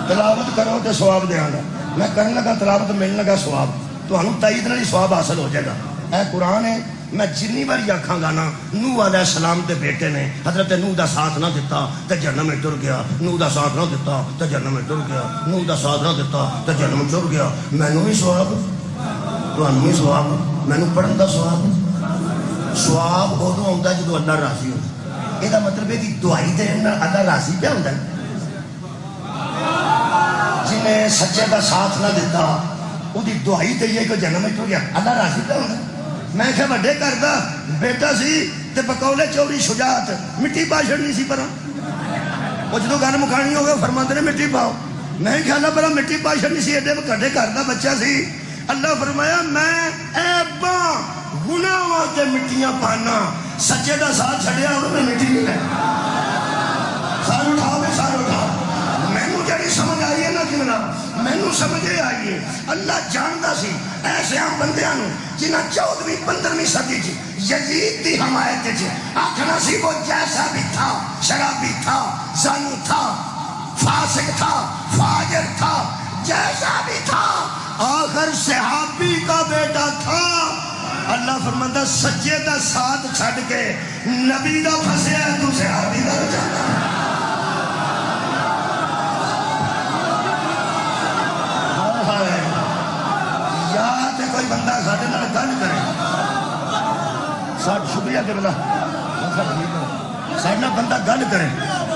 تلاوت کرو تے ثواب دے آندا۔ میں کرن لگا تلاوت ملن لگا ثواب، تو ہنوں تائید نال ثواب حاصل ہو جائے گا۔ اے قرآن ہے، میں جنی باری آکھاں گا نا نوح علیہ السلام دے بیٹے نے حضرت نوح دا ساتھ نہ دیتا تے جہنم میں ٹر گیا، نوح دا ساتھ نہ دیتا تے جہنم میں ٹر گیا، نوح دا ساتھ نہ دیتا تے جہنم میں ٹر گیا۔ مینوں بھی ثواب، تانوں بھی ثواب، مینوں پڑھن دا ثواب۔ ثواب ادوں آوندا جدوں اللہ راضی ہوندا، یہ مطلب ہے کہ دعائی دین نال اللہ راضی پہ ہوندا۔ جنہیں سچے دا ساتھ نہ دیتا وہ دی دعائی دئیے کہ جہنم میں ٹر گیا، اللہ راضی پہ ہوندا۔ میں کہ بڑے کردا بیٹا سی تے بقولے چوری شجاعت مٹی پا چھڑنی سی پرا، وہ جدوں گل مکھانی ہو گیا فرماندے نے مٹی پاؤ، میں کہ اللہ پرا مٹی پا چھڑنی سی، ایڈے بڑے گھر دا بچہ سی۔ اللہ فرمایا میں ایباں گناہاں تے مٹیاں پانا، سچے دا ساتھ چھڑیا انہوں نے مٹی نہیں لے۔ سار اٹھاؤ گے سار اٹھاؤ، مینوں جڑی سمجھ آئی ہے نا کیوں مینوں سمجھے آئی ہے۔ اللہ جاندا سی ایسے ہم بندیاں نوں جنہاں 14ویں 15ویں صدی چ یزید دی حمایت چ آکھنا سی وہ جیسا بھی تھا، شرابی تھا، زانی تھا، فاسق تھا، فاجر تھا، جیسا بھی تھا آخر صحابی کا بیٹا تھا۔ اللہ فرماندا سچے دا ساتھ چھڑ کے نبی دا پھسیا تو صحابی دا جانا۔ کوئی بندہ ساڈے نال گل کرے، شکریہ کہ بلا ساڈے نال بندہ گل کرے،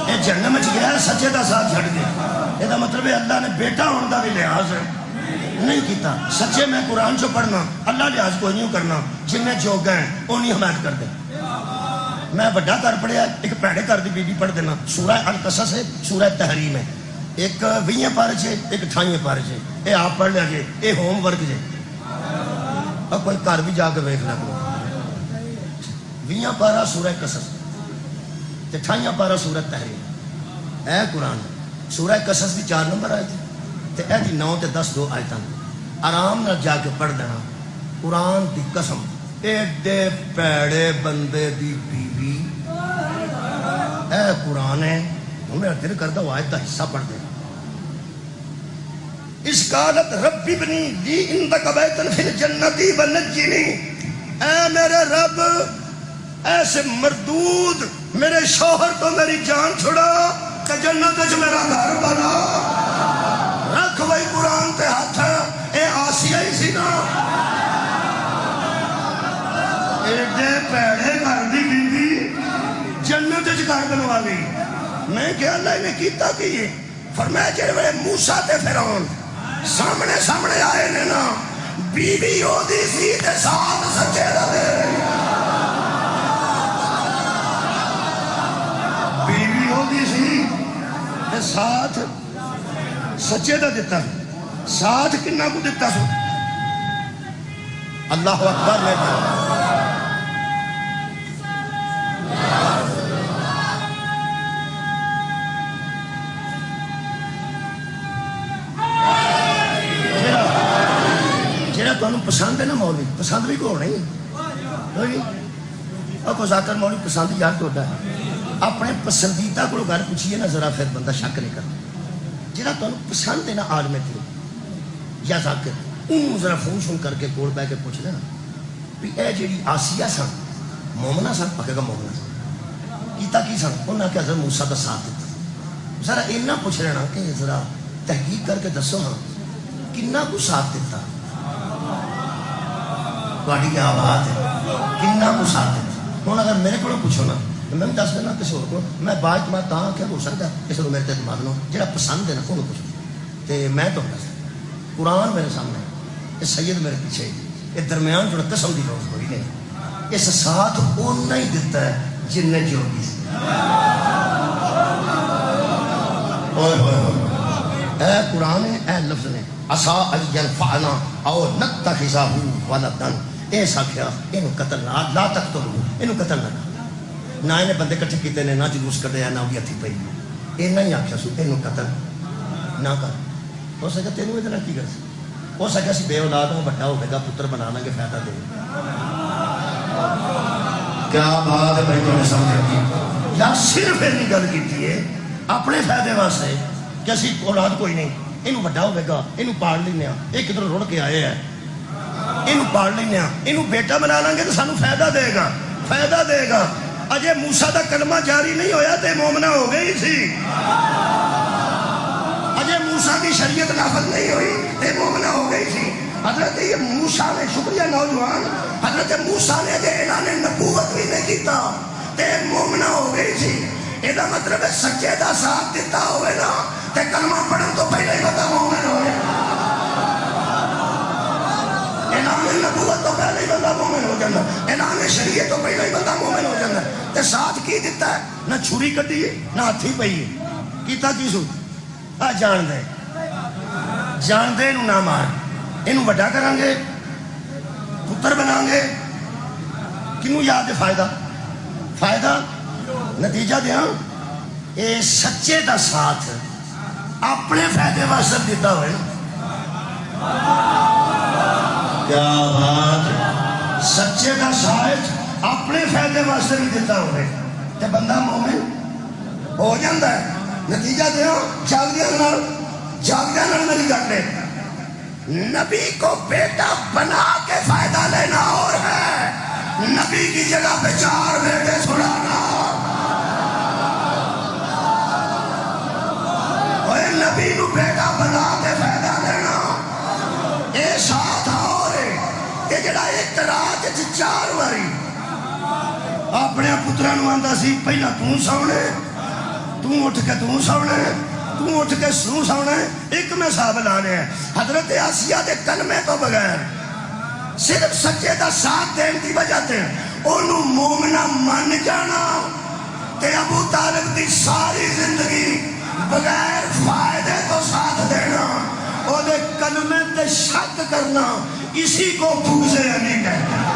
یہ جہنم وچ گیا سچے دا ساتھ چھڈ کے، یہ مطلب ہے اللہ نے بیٹا ہونے دا بھی لحاظ نہیں کیتا۔ سچے میں قرآن چو پڑھنا اللہ لحاظ کوئی نہیں کرنا، جن میں جو گئے انہیں حمایت کر دے۔ میں بڑا گھر پڑھیا، ایک پیڑے گھر دی بی بی پڑھ دینا، سورہ القصص ہے، سورہ تحریم ہے، ایک 20 پارے سے ایک 28 پارے سے یہ آپ پڑھ لیا جی یہ ہوم ورک جی اور کوئی گھر بھی جا کے ویکھ لیا کرو 20 پارا سورہ قصص تے 28 پارا سورہ تحریم اے قرآن سورہ قصص دی 4 نمبر آئی تھی تے اے دی 9 تے 10 2 آیتاں آرام نہ جا کے پڑھ دینا قرآن دی قسم ایڈے پیڑے بندے دی بیوی اے قرآن ہے میرا دل کرتا وہ آیت کا حصہ پڑھ دے اس قالت ربی بنی لی اندک بیتن فی الجنتی ونجنی اے میرے رب ایسے مردود میرے شوہر تو میری جان چھڑا کہ جنت وچ میرا گھر بنا رکھ وہی قرآن تے ہاتھ اے آسیہ ہی سی نا ایڈے پیڑے گھر دی بیوی جنت وچ گھر بنوا لی میں کہ اللہ نے کیتا کی فرمایا جڑے ویلے موسیٰ تے فرعون سامنے آئے نے نا بیوی ہو دی سی تے ساتھ سچے دا دے بیوی ہو دی سی تے ساتھ سچے دا دیتا ساتھ کنہ کو دیتا سو اللہ اکبر میں تو پسند ہے نا مولوی پسند بھی کو نہیں اور کو ذاکر مولوی پسند یار تو ہے اپنے پسندیدہ کو گھر پوچھئے نا ذرا پھر بندہ شک نہیں کرتا جنہاں تو پسند ہے نا عالم تھی یا ذاکر ان ذرا فون شون کر کے کول بے کے پوچھ لینا بھی اے جیڑی آسیہ سن مومنہ سن پکے گا مومنہ سن کیتا کی سن انہاں کہ حضرت موسیٰ کا ساتھ دیتا ذرا اینا پوچھ لینا کہ ذرا تحقیق کر کے دسو ہاں کنہ کو ساتھ دیتا گاڑی کی آواز ہے کنہ کو ساتھ دیتا ہوں اگر میرے کو پوچھو نا میں بھی دس دینا کسی اور کو میں بعد میں تاں کیا ہو سکتا ہے کسی کو میرے تے دماغ لوں جڑا پسند ہے نا انہوں پوچھو تے میں تو دس قرآن میرے سامنے یہ سید میرے پیچھے یہ درمیان جو قسم دی لوگ کوئی نہیں اس ساتھ اُنہ ہی دیتا ہے جن نے جو بھی اے قرآن ہے اے لفظ نے عصا ينفعنا او نتخذه ولدا ایسا کیا انہوں قتل لا تقتلو انہوں قتل نہ نہ انہیں بندے کٹھے کیتے نے نہ جلوس کردے نہ بھی ہتھی پئی انہوں ہی آکھیا سو انہوں قتل نہ کر ہو سکتا تینوں ادھر کی کر ہو سکتا سی بے اولاد ہوں بڑا ہوگا پتر بنانا کے فائدہ دے کیا بات ہے بھائی تو نے سمجھا یا صرف انہی گل کیتی ہے اپنے فائدے واسطے کہ اسی اولاد کوئی نہیں انہوں بڑا ہوئے گا انہوں پاڑ لینے ایک ادھر رڑ کے آئے ہیں انہوں پاڑ لینے انہوں بیٹا بنا لیں گے تو سانو فائدہ دے گا اجے موسیٰ دا کلمہ جاری نہیں ہویا تے مومنہ ہو گئی تھی اجے موسیٰ کی شریعت نافذ نہیں ہوئی تے مومنہ ہو گئی تھی حضرت یہ موسیٰ نے شکریہ نوجوان حضرت موسیٰ نے دے اعلان نبوت بھی نہیں کیتا تے مومنہ ہو گئی تھی یہ مطلب ہے سچے دا ساتھ دیتا ہوئے نا تے کلمہ پڑھن تو پہلے ہی بتا مومن ہوئے اعلان نبوت تو پہلے ہی بندہ مومن ہو جانا اعلان شریعت تو پہلے ہی بندہ مومن ہو جانا تے ساتھ کی دیتا ہے نہ چھری کٹی ہے نہ ہتھی پئی ہے کیتا کی سو جان دے انہوں نہ مار انہوں بڑا کریں گے پتر بنائیں گے کنوں یاد ہے فائدہ نتیجہ دیا اے سچے دا ساتھ اپنے فائدے واسطے دیتا ہوئے کیا بات سچے دا ساتھ اپنے فائدے واسطے بھی دیتا ہوئے تے بندہ مومن ہو جاندہ ہے نتیجہ دیا جاگ دیا میری گھر لے نبی کو بیٹا بنا کے فائدہ لینا اور ہے نبی کی جگہ پہ 4 بیٹے چھڑانا نبی نو بیٹا بنا کے فائدہ لینا اے ساتھ اور ہے جڑا ایک رات 4 باری اپنے پترا نو آندا سی پہلا تو سونے تو اٹھ کے تو سونے تو اٹھ کے سو سونے ایک میں صاحب لانے ہیں حضرت آسیہ دے کلمے تو بغیر صرف سچے دا ساتھ دین دی وجہ تے انہوں مومنہ من جانا تے ابو طالب دی ساری زندگی بغیر فائدے ساتھ دینا، او دے کلمے تے شک کرنا، اسی کو بغض علی کہتے ہیں۔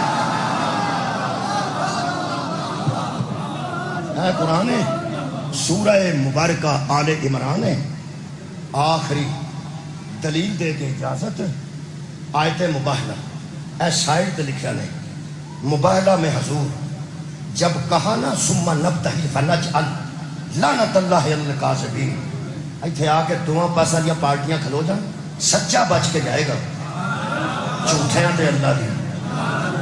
ہے قرآن ہے، سورہ مبارکہ آل عمران ہے، آخری دلیل دے کے اجازت آیت مباہلہ، اے سائڈ تے لکھا نہیں مباہلہ میں حضور جب کہا نا ثم نبتہی فنجعل لعنت اللہ علی الکاذبین، ایتھے آ کے دونوں پاسا دیا پارٹیاں کھلو جان، سچا بچ کے جائے گا، جھوٹیاں دے اللہ دی۔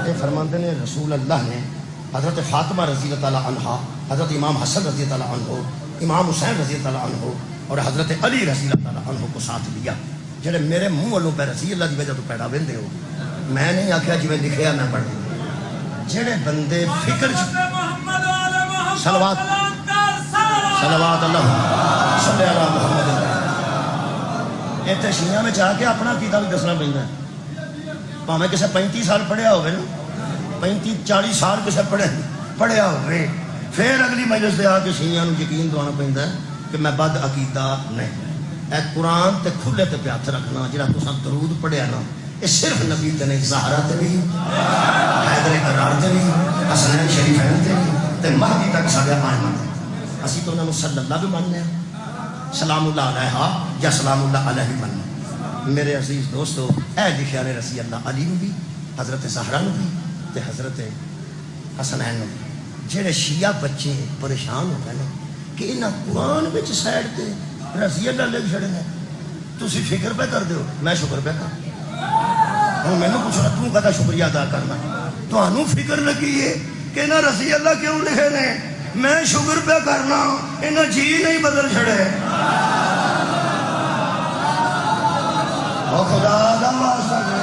یہ فرماندے نے رسول اللہ نے حضرت فاطمہ رضی اللہ تعالیٰ عنہ، حضرت امام حسن رضی اللہ تعالیٰ عنہ، امام حسین رضی اللہ تعالیٰ عنہ اور حضرت علی رضی اللہ تعالیٰ عنہ کو ساتھ لیا، جڑے میرے منہ والوں پہ رضی اللہ دی وجہ تو پیدا ویندے ہو، میں نہیں آکھیا جی میں لکھیا میں پڑھ دوں، جڑے بندے فکر صلوات اللہ صلی اللہ محمد، اتنے شیعہ میں چاہ کے اپنا عقیدہ بھی دسنا پہنتا ہے، پاویں کسے 35 سال پڑھیا ہوئے نا، 35-40 سال کسے پڑھیا ہوئے، پھر اگلی مجلس سے آ کے شیعہ نوں یقین دوانا پہنتا ہے کہ میں بد عقیدہ نہیں۔ اے قرآن تے کھلے تے پیاتھ رکھنا، جڑا تساں درود پڑھیا نا، یہ صرف نبی تے نہیں، زہرا تے بھی، حیدر کرار تے بھی، حسنین شریفین تے بھی، تے مہدی تک سارے آئمہ تے، اسی تو انہوں صلی اللہ بھی ماننے ہیں، سلام اللہ علیہ یا سلام اللہ علیہ ماننے۔ میرے عزیز دوستو، اے لکھیا نے رضی اللہ علی نو بھی، حضرت زہرا نو بھی، تے حضرت حسنین نو بھی، جڑے شیعہ بچے پریشان ہو گئے کہ انہاں قرآن وچ سائڈ تے رضی اللہ لکھ چھڑے نے، تسی فکر پہ کر دیو، میں شکر پہ کر ہوں، میں نے پوچھنا تم کہتا شکریہ ادا کرنا، تو انہوں فکر لگی ہے کہ انہاں رضی اللہ کیوں لکھے نے، میں شکر پہ کرنا، انہاں جی نہیں بدل چھڑے۔ اور خدا دا واسطہ ہے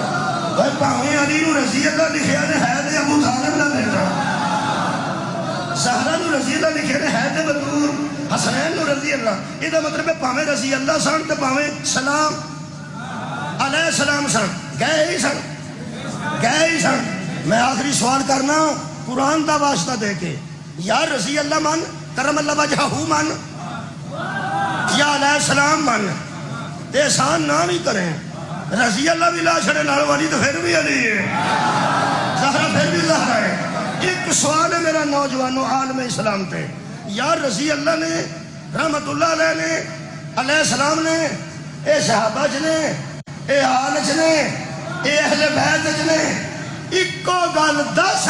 بھائی پاویں علی نو رضی اللہ لکھے نے ہے تے ابو طالب نہ لکھنا، زہرا نو رضی اللہ لکھے نے ہے تے بطول، حسنین نو رضی اللہ، یہ مطلب ہے پاویں رضی اللہ سن تے پاویں سلام علیہ السلام سن، گئے ہی سن۔ میں آخری سوال کرنا قرآن دا واسطہ دے کے، یا رضی اللہ من، کرم اللہ وجہہ من، یا علیہ السلام من، تے احسان نہ بھی کریں، رضی اللہ بھی لا چھڑے نال والی تو پھر بھی علی ہے، زہرا پھر بھی زہرا ہے۔ ایک سوال ہے میرا نوجوانوں عالم اسلام تے، یا رضی اللہ نے، رحمت اللہ علیہ نے، علیہ السلام نے، اے صحابہ جنے، اے آل جنے، اے اہل بیت جنے، اکو گل دس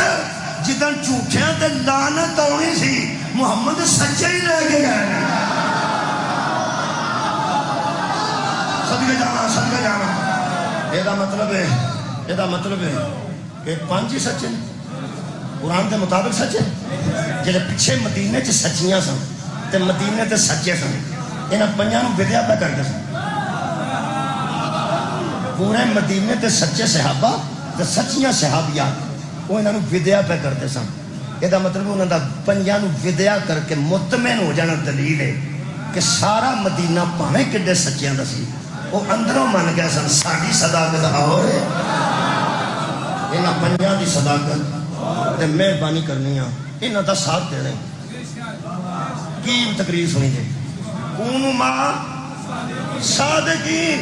جدن جھوٹیاں تے لعنت آنی سی محمد سچے ہی لے کے گئے، صدقے جانا، یہ مطلب ہے کہ 5 ہی سچے قرآن کے مطابق سچے، جڑے پیچھے مدینے چ سچیاں سن تے مدینے تے سچے سن، انہاں 5 نوں ودیا پہ کرتے سن، پورے مدینے تے سچے صحابہ تے سچیاں صحابیات وہ انہاں نوں ودیا پہ کرتے سن۔ یہ مطلب انہاں دا 5 نوں ودیا کر کے مطمئن ہو جانا دلیل ہے کہ سارا مدینہ پاویں کڈے سچیاں دا سی، وہ اندروں من گیا سن ساڈی صداقت اور انہاں 5 دی صداقت تے مہربانی کرنی ہے، انہاں دا ساتھ دینا کی تقریر سنی جائے، کونوا مع صادقین،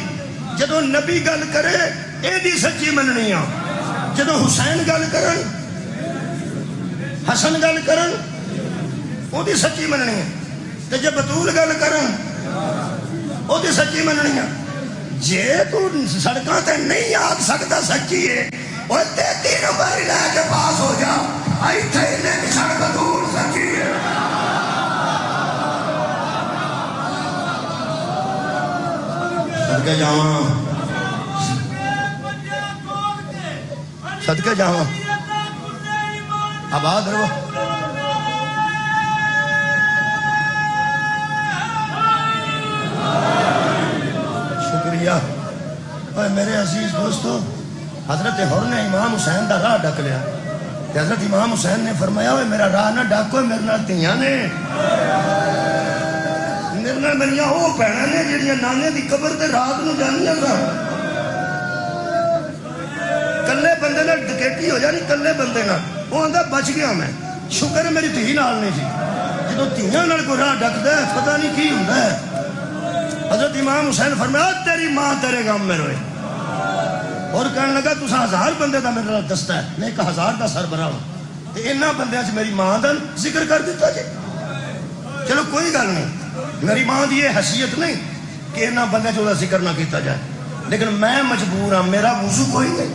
جدو نبی گل کرے اے دی سچی مننی ہے، جدو حسین گل کرن، حسن گل کرن او دی سچی مننی ہے، تے جب بطول گل کرن او دی سچی مننی ہے۔ جے تو سڑکاں تے نہیں آگ سکتا سچی ہے، وہ 33 نمبر لے کے پاس ہو جا، آئی تھے انہیں کی سڑک دور سچی ہے۔ صدقے جاواں آباد رہو۔ شکریہ میرے عزیز دوستو، حضرت حر نے امام حسین دا راہ ڈک لیا، حضرت امام حسین نے فرمایا ہوئے میرا راہ نہ ڈاکو، میرے نال تیاں نے، میرے نال میریاں وہ بھیناں نے جڑیاں نانے دی قبر تے رات نو جانیاں سن، کلے بندے نال ڈکیٹی ہو جانی، کلے بندے نال، وہ آندا بچ گیا میں، شکر ہے میری دھی نال نہیں سی، جدوں تیاں نال کوئی راہ ڈکدا ہے پتہ نہیں کی ہوندا ہے۔ حضرت امام حسین فرمایا تیری ماں تیرے غم میں روئے، اور کہنے لگا تسا 1000 بندے دا میرے دستہ ہے، میں 1000 دا سربراہ ہوں تے انہاں بندیاں چ میری ماں دا ذکر کر دیتا جی۔ چلو کوئی گل نہیں، میری ماں دی یہ حیثیت نہیں کہ انہاں بندیاں چ ذکر نہ کیتا جائے، لیکن میں مجبور ہوں، میرا وضو کوئی نہیں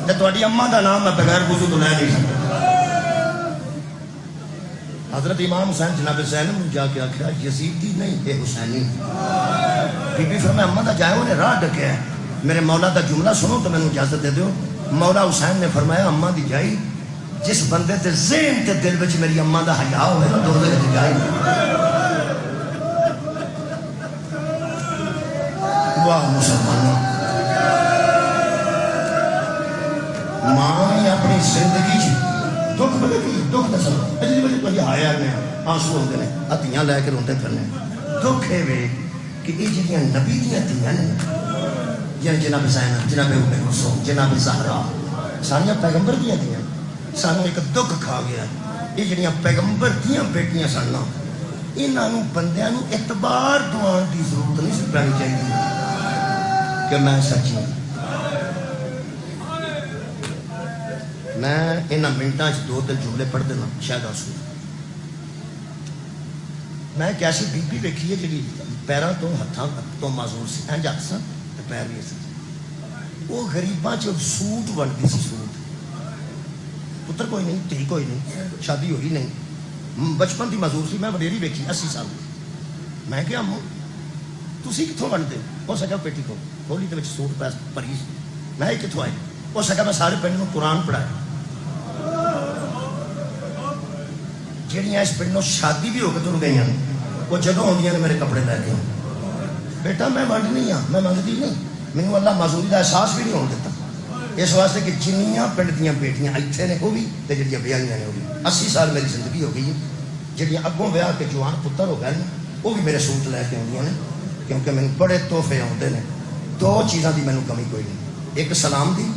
تے تہاڈی اماں دا نام میں بغیر وضو تو لے نہیں سکتا۔ حضرت امام حسین جناب زینب نے جا کے آخیا یزیدی نہیں اے حسینی۔ بی بی فرمایا اماں دا جائے انہیں راہ ڈکیا ہے، میرے مولا دا جملہ سنو تو میں نے اجازت دے دیو۔ مولا حسین نے فرمایا اماں دی جائی جس بندے تے ذہن تے دل وچ میری اماں دا حیا ہوئے نا دو دے جائی۔ واہ مسلمانوں، ماں اپنی زندگی دکھ بلے کی دکھ دسل جی وجہ تو یہ آیا گیا آنسو ہوتے ہیں ہتھیاں لے کے روتے پھرنے دکھ ہے وے کہ یہ جہاں نبی دیا دیا نے یعنی جناب زینب جناب ام کلثوم جناب زہرا ساریا پیغمبر دیا دیا سانو ایک دکھ کھا گیا یہ جہاں پیغمبر دیا بیٹیاں سن انہوں بندیاں نو اعتبار دوان کی ضرورت نہیں سی پانی چاہیے کہ میں سچی ہوں۔ میں انہاں منٹاں 2 جملے پڑھ دینا شاید آسو۔ میں ایک ایسی بی بی ویکھی ہے جی پیراں تو ہتھاں تو معذور سی انج ہتھ سن تے پیر بھی سی، وہ غریباں چ سوٹ ونڈدی سی، سوٹ پتر کوئی نہیں دھی کوئی نہیں شادی ہوئی نہیں بچپن دی معذور سی۔ میں وڈیری ویکھی 80 سال دی۔ میں کہا امو تسی کتھوں ونڈدے ہو؟ سکا پیٹی کو کھولی تے وچ سوٹ پیس پری۔ میں کتھوں آئی؟ ہو سکا میں سارے پنڈ نوں قرآن پڑھایا۔ جہاں اس پنڈوں شادی بھی ہو کے تر گئی ہیں وہ جدوں آدیاں نے میرے کپڑے لے کے بیٹا میں ونڈ نہیں ہاں، میں منگتی نہیں، مینوں اللہ معذوری کا احساس بھی نہیں ہونے دیتا، اس واسطے کہ جنیاں پنڈ دیاں بیٹیاں اتنے نے وہ بھی تے جڑیاں بیاہیاں نے وہ بھی۔ 80 سال میری زندگی ہو گئی ہے، جڑیاں اگوں بیاہ کے جوان پتر ہو گئے وہ بھی میرے سوٹ لے کے آدیاں نے، کیونکہ مینوں بڑے تحفے آتے ہیں۔ 2 چیزاں دی مینوں کمی کوئی نہیں، ایک سلام دی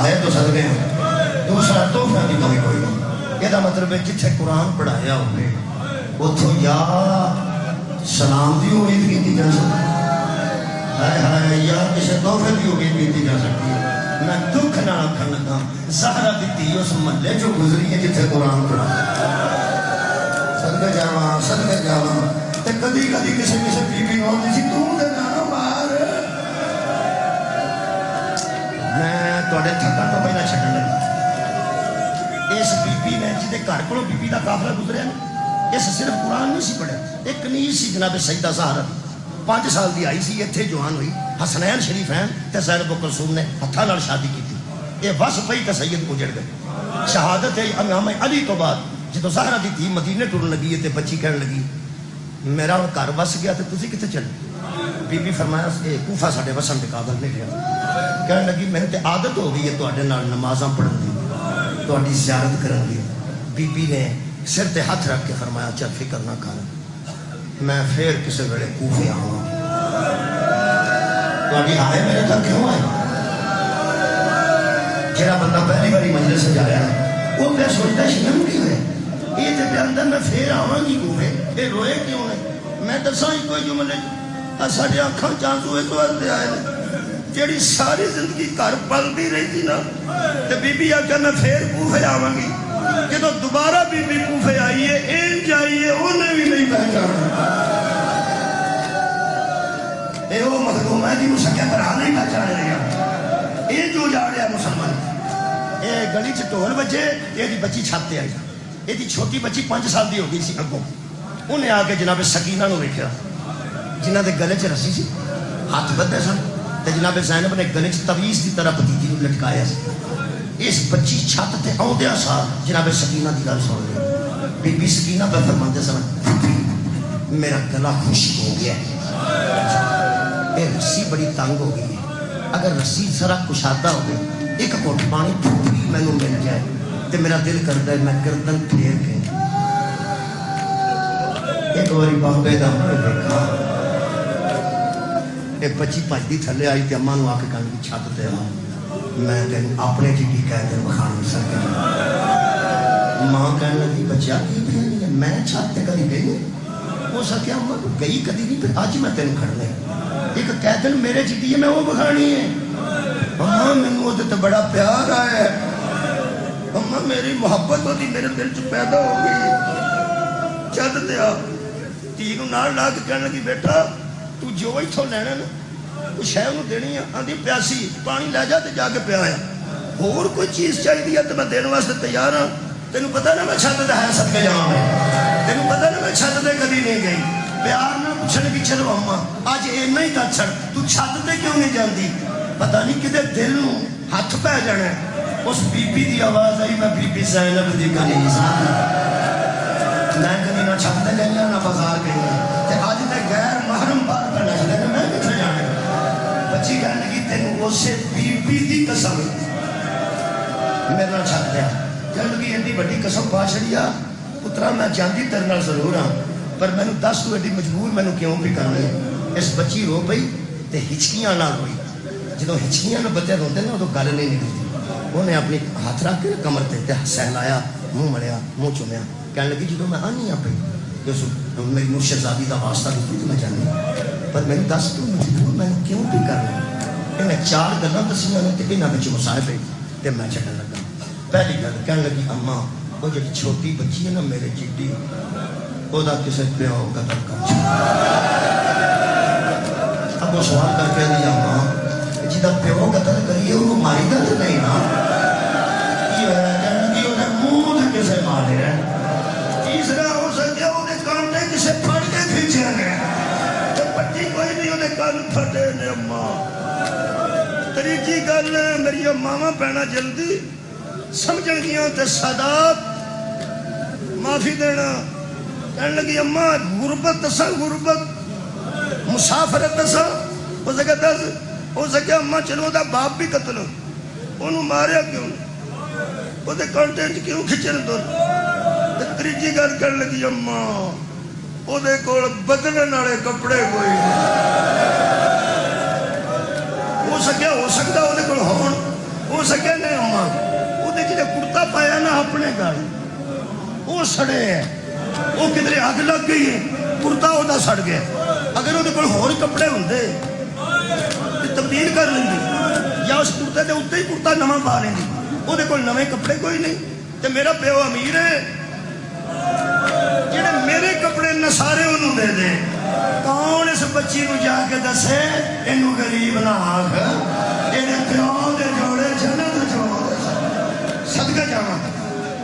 آئے تو سد گئے ہیں، دوسرا تحفے کی کمی کوئی نہیں۔ یہ مطلب ہے جتھے قرآن پڑھایا ہوئے اتوں یا سلام کی امید کی جا سکتی ہے یا کسی تحفے کی امید کی جا سکتی ہے۔ میں دکھ نہ آخر لگا زہرا دی دھی اس محلے جو گزری ہے جتھے قرآن پڑھایا، صدقے جاواں صدقے جاواں تے کدی کدی کسی بی بی آتی سی تو دے نہ مار، میں تواڈے تھکن تو پہلے چھڈن لگا۔ اس بی بی نے جہدے گھر کو بی بی کا قافلہ گزریا اس صرف قرآن نہیں سی پڑھیا، ایک کنیز سی جناب سیدہ زہرا 5 سال دی آئی سی، اتنے جوان ہوئی، حسنین شریف ہیں تے زینب کلثوم نے ہتھاں نال شادی کی، یہ وس پئی تے سید اجڑ گئے۔ شہادت ہے امام علی تو بعد جدو زہرا دی تھی مدینے ٹرن لگی تے بچی کہن لگی میرا گھر وس گیا تے تسی کتے چلے؟ بی بی فرمایا اے کوفہ ساڈے وسن دے قابل نہیں رہا، کہن لگی میں تے عادت ہو گئی ہے تواڈے نال نمازاں پڑھن دی تواڈی زیارت کرن دی۔ بی بی نے سر تے ہاتھ رکھ کے فرمایا چل فکر نہ کر میں پھر کسی ویلے کوفے آواں، تواڈی آئے میرے تک کیوں آئے؟ جہاں بندہ پہلی باری مجلس سجایا وہ پہ سوچتا شرم کی ہوئے یہ تے پہ اندر میں پھر آواں گی کوفے، یہ روئے کیوں نہیں؟ میں دساں ہی کوئی جملے ساڈے اکھاں چانسو اس واسطے آئے جیڑی ساری زندگی گھر پلتی رہی تھی نا تے بی بی آکھیا میں پھر کوفے آواں گی، جدو دوبارہ بی بی کوفے آئی ہے انج آئی ہے انہیں بھی نہیں پہچانا، اے وہ مظلوم ہے جی سکیا طرح نہیں پہچانے لگا، یہ جو جا رہا مسلمان۔ اے گلی چ ڈھول بجے یہ بچی چھت تے آئی، یہ چھوٹی بچی 5 سال دی ہو گئی سی اگوں، انہیں آ کے جناب سکینہ نو ویکھیا جنہ دے گلے چ رسی سی ہاتھ بدھے سن تے جناب زینب نے گلے چ تویز دی طرح بھتیجی نو لٹکایا سی۔ اس بچی چھت تے آؤندیا سا جناب سکینہ دی گل سن لی، بی بی سکینہ پہ فرماندے سن میرا گلا خشک ہو گیا ہے، یہ رسی بڑی تنگ ہو گئی ہے، اگر رسی ذرا کشادہ ہو گئی ایک گھٹ پانی تھوڑی مینوں مل جائے تے میرا دل کرتا ہے میں گردن پھیر کے ایک باری بابے دا منہ دیکھا۔ ایک بچی بھجدی تھلے آئی تے اماں نو آ کے کہن لگی چھت تے آ میں تین اپنے جی کی کہہ دیں بخار نہیں سکے۔ ماں کہنے لگی بچہ کی کہنی ہے میں چھت تے کدی گئی نہیں، ہو سکیا اما تو گئی کدی نہیں پھر اج میں تینوں کھڑنا ہے ایک قیدن میرے جی ہے میں وہ بکھانی ہے اما مینوں وہ تے بڑا پیار آیا ہے اما میری محبت ہوتی میرے دل چ پیدا ہو گئی چد دیا تی کو نال لا کے کہنے لگی بیٹا تو جو اتوں لینا نا وہ شہ انہوں دینی ہے آدھی پیاسی پانی لے جا تے جا کے پیا ہے اور کوئی چیز چاہیے تو میں دین واسطے تیار ہوں تینوں پتا نا میں چھت دے ہے سب کے جاؤں میں تینوں پتا نا میں چھت دے کدی نہیں گئی پیار نہ پوچھنے کی چلو اما اج اینا ہی تا چھڑ تو چھت دے کیوں نہیں جاندی پتہ نہیں کدے دل نوں ہاتھ پہ جانا ہے اس بی بی دی آواز آئی میں بی بی زینب دی کنیز میں کبھی نہ چھت دے گئی نہ بازار گئی تے اج تے غیر محرم بار پہ نچدے نے میں کتنے جانا بچی کہنے لگی تینوں اسے بی بی دی قسم میرا چھت دیا کہنے لگی ایڈی بڑی قسم پا چھڑیا پترا میں جاندی تیرے نال ضرور ہاں پر مینوں دس تو ایڈی مجبور مینوں کیوں بھی کرنا ہے اس بچی رو پئی تے ہچکیاں نال روئی جدوں ہچکیاں نال بچے روندے نا ادوں گل نہیں نکلدی انہیں اپنی ہاتھ رکھ کے کمر تے سہلایا منہ ملیا منہ چومیا کہنے لگی جدوں میں آنی ہاں پئی کہ میری مرشدزادی دا واسطہ دیتی تو میں جانی پر مینوں دس تو مجبور مینوں کیوں بھی کرنا انہیں چار گلاں دسیاں نے تے انہاں وچ مصاحبے تے میں چڑھن لگا پہلی گل کہنے لگی اما وہ جی چھوٹی بچی ہے نا میرے چیٹی وہ کسی پیو قتل کر اب وہ سوال کر کے دیا اما جی پیو قتل کریے وہ ماری گا تو نہیں نا کہنے لگی انہیں منہ تے کسے مارے ہیں تیسرا ہو سکیا انہیں کانٹے کسے پھڑ کے کھینچے گئے تو پٹی کوئی نہیں انہیں کان پھٹے نے اما تریجی گل میری ماما پینا جلدی سمجھن گیا تے سادات معافی دینا کہنے لگی اما غربت دسا غربت مسافرت دسا ہو سکے دس ہو سکے اما چلو دا باپ بھی قتل ہو انہوں ماریا کیوں وہ دے کانٹینٹ کیوں کھچن دو تریجی گل کرنے لگی اما وہ دے کول بدلنے والے کپڑے کوئی ہو سکتا وہ دے کول ہون ہو سکے نہیں اما جنہیں کرتا پایا نا اپنے گھر وہ سڑے ہے وہ کدھر اگ لگ گئی ہے کرتا وہ سڑ گیا اگر وہ کوئی ہور کپڑے ہوندے تبدیل کر لیں یا اس کرتے کے اتنے ہی کرتا نواں پا لیں وہ کوئی نویں کپڑے کوئی نہیں تو میرا پیو امیر ہے جنہیں میرے کپڑے نسارے انہوں دے دے کون اس بچی کو جا کے دسے انہوں غریب نہ آکھ انہیں پیو دے جوڑے جنت جوڑے صدقہ جانا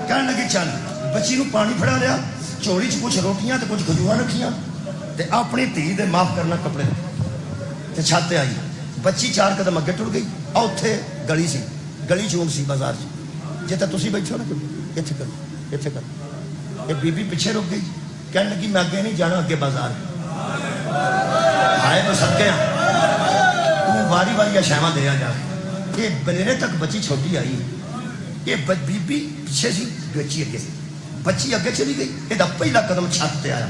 کہنے لگی چل بچی نو پانی پھڑا لیا چوڑی چ کچھ روٹیاں تے کچھ کھجوراں رکھیاں تے اپنی دھی دے معاف کرنا کپڑے تے چھت آئی بچی 4 قدم اگے ٹر گئی اوتھے گلی سی گلی چون سی بازار چ جے تسی بیٹھو نا ایتھے کرو یہ بی بی پیچھے رک گئی کہنے لگی میں اگے نہیں جانا اگے بازار آئے تو صدقے تو واری واری شیواں دیا جا یہ بلیرے تک بچی چھوٹی آئی یہ بی بی پیچھے سی بچی اگے سی بچی اگے چلی گئی یہ پہلا قدم چھت تے آیا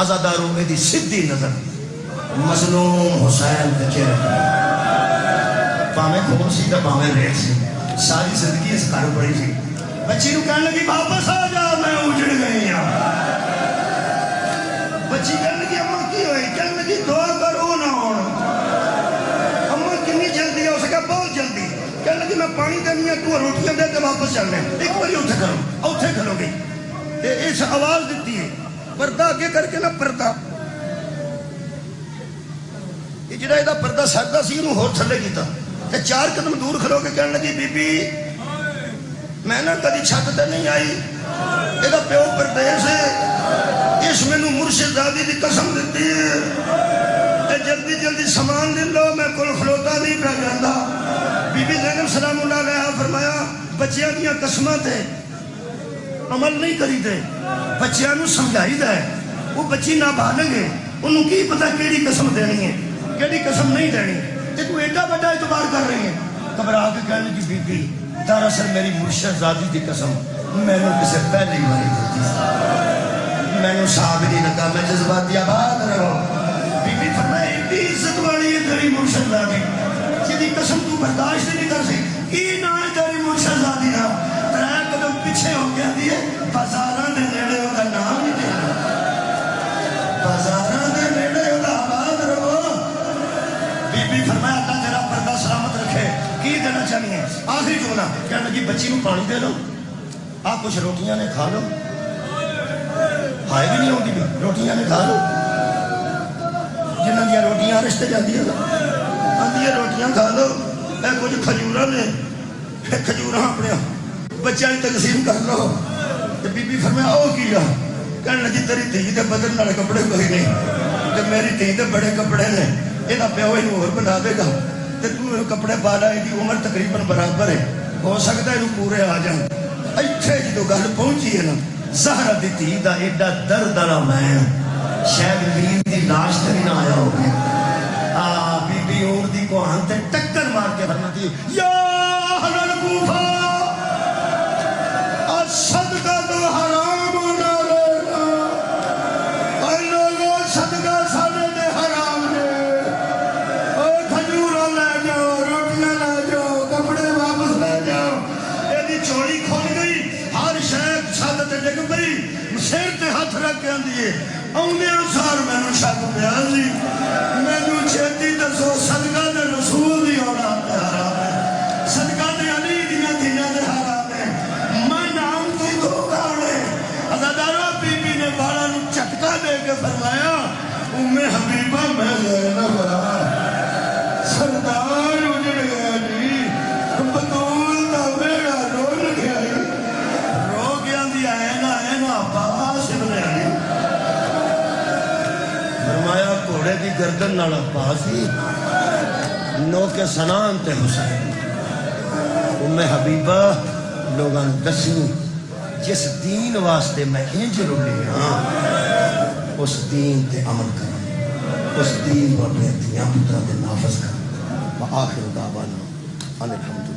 عزاداروں یہ سیدھی نظر مظلوم حسین کے چہرے پاویں خون سی تے پاویں ریت سی ساری زندگی اس گھر پڑی سی بچی نو کہنے لگی واپس آ جا میں اجڑ گئی ہوں بچی کہنے لگی اما کی ہوئی کہنے لگی دعا کرو نہ ہون اما کنی جلدی ہو سکا بہت جلدی کہنے لگی میں پانی دینی ہے تو روٹیاں دے کے واپس چلنے ایک باری اتھے کرو اتھے کھلو گئی اس آواز دیتی ہے پردہ آگے کر کے نا پردہ یہ جڑا یہ پردہ سردہ سی انہوں ہور تھلے کیتا 4 قدم دور کھلو کے کہنے لگی بی بی میں نہ کدی چھت تے نہیں آئی یہ پیو پردیس ہے اس میں مرشد زادی دی قسم دیتی ہے جلدی جلدی سامان دے لو میں کل کھلوتا نہیں پہ جاندہ بی بی زینب سلام اللہ علیہ فرمایا بچیاں دیا قسمہ تے عمل نہیں کری دے بچیاں نو سمجھائی دے وہ بچی نہ بھالنگے انہوں کی پتہ کیڑی قسم دینی ہے کیڑی قسم نہیں دینی تے تو ایڈا بڑا اعتبار کر رہی ہے گھبرا کے کہنے کی بی بی دراصل میری مرشد زادی دی قسم میں نے کسے پہلی ماری دیتی میں نے صاحب نہیں لگا میں جذباتی آباد رہو بی بی فرمائے ایڈی عزت والی ہے تیری مرشد زادی جدی قسم تو برداشت نہیں کر سکتی کی نہ ہے تیری مرشد زادی نہ 3 قدم پیچھے ہو گیا دیئے بازاراں دے نیڑے ہوگا نام نہیں دے آخری جملہ کہنے لگی بچی کو پانی دے لو آپ کچھ روٹیاں نے کھا لو ہائے بھی نہیں ہوتی بھی روٹیاں نے کھا لو جنہوں دیا روٹیاں رشتے جاندی آندی روٹیاں کھا لو اے کچھ کھجوراں نے کھجوراں اپنے بچیاں نے تقسیم کر لو بی بی فرمایا او کیا کہنے لگی تیری دھی دے بدن والے کپڑے کوئی نہیں تے میری دھی دے بڑے کپڑے نے یہ پیو یہ اور بنا دے گا تے تو کپڑے پا لا یہ عمر تقریباً برابر ہے ہو سکتا ہے یہ پورے آ جان ایتھے جدو گل پہنچی ہے نا زہرا دی دھی دا ایڈا درد والا میں شاید میر دی لاش تے بھی نہ آیا ہو گیا بی بی اور دی کو ہن تے ٹکر مار کے فرماتی یا اہل الکوفہ صدقہ تو حرام ہونا لینا اے لوگوں صدقہ سانے دے حرام نے اے کھجورہ لے جاؤ روٹیاں لے جاؤ کپڑے واپس لے جاؤ ایدی چوڑی کھول گئی ہر شیخ چھت تے ڈگ پئی سر تے ہاتھ رکھ کے آندی ہے اوندے انسار میں نو شک پیا سی میں نو چھتی دسو صدقہ دے رسول دی اولاد دے حرام ہے صدقہ دے علی دیاں دھیاں دے حرام ہے چٹکا دے کے فرمایا ام حبیبہ میں زینب سردار اجڑ گیا جی بطول دا بیڑا رول گیا رو گیا دی اینا عباس ابن علی فرمایا گھوڑے دی گردن نال عباس ہی نو کے سنان تے حسین ام حبیبہ لوگاں دسی جس دین واسطے میں انج رولے ہاں اس دین تے عمل کریں اس دین کو اپنے دیا پترہ دے نافذ کریں وآخر دعوانا الحمدللہ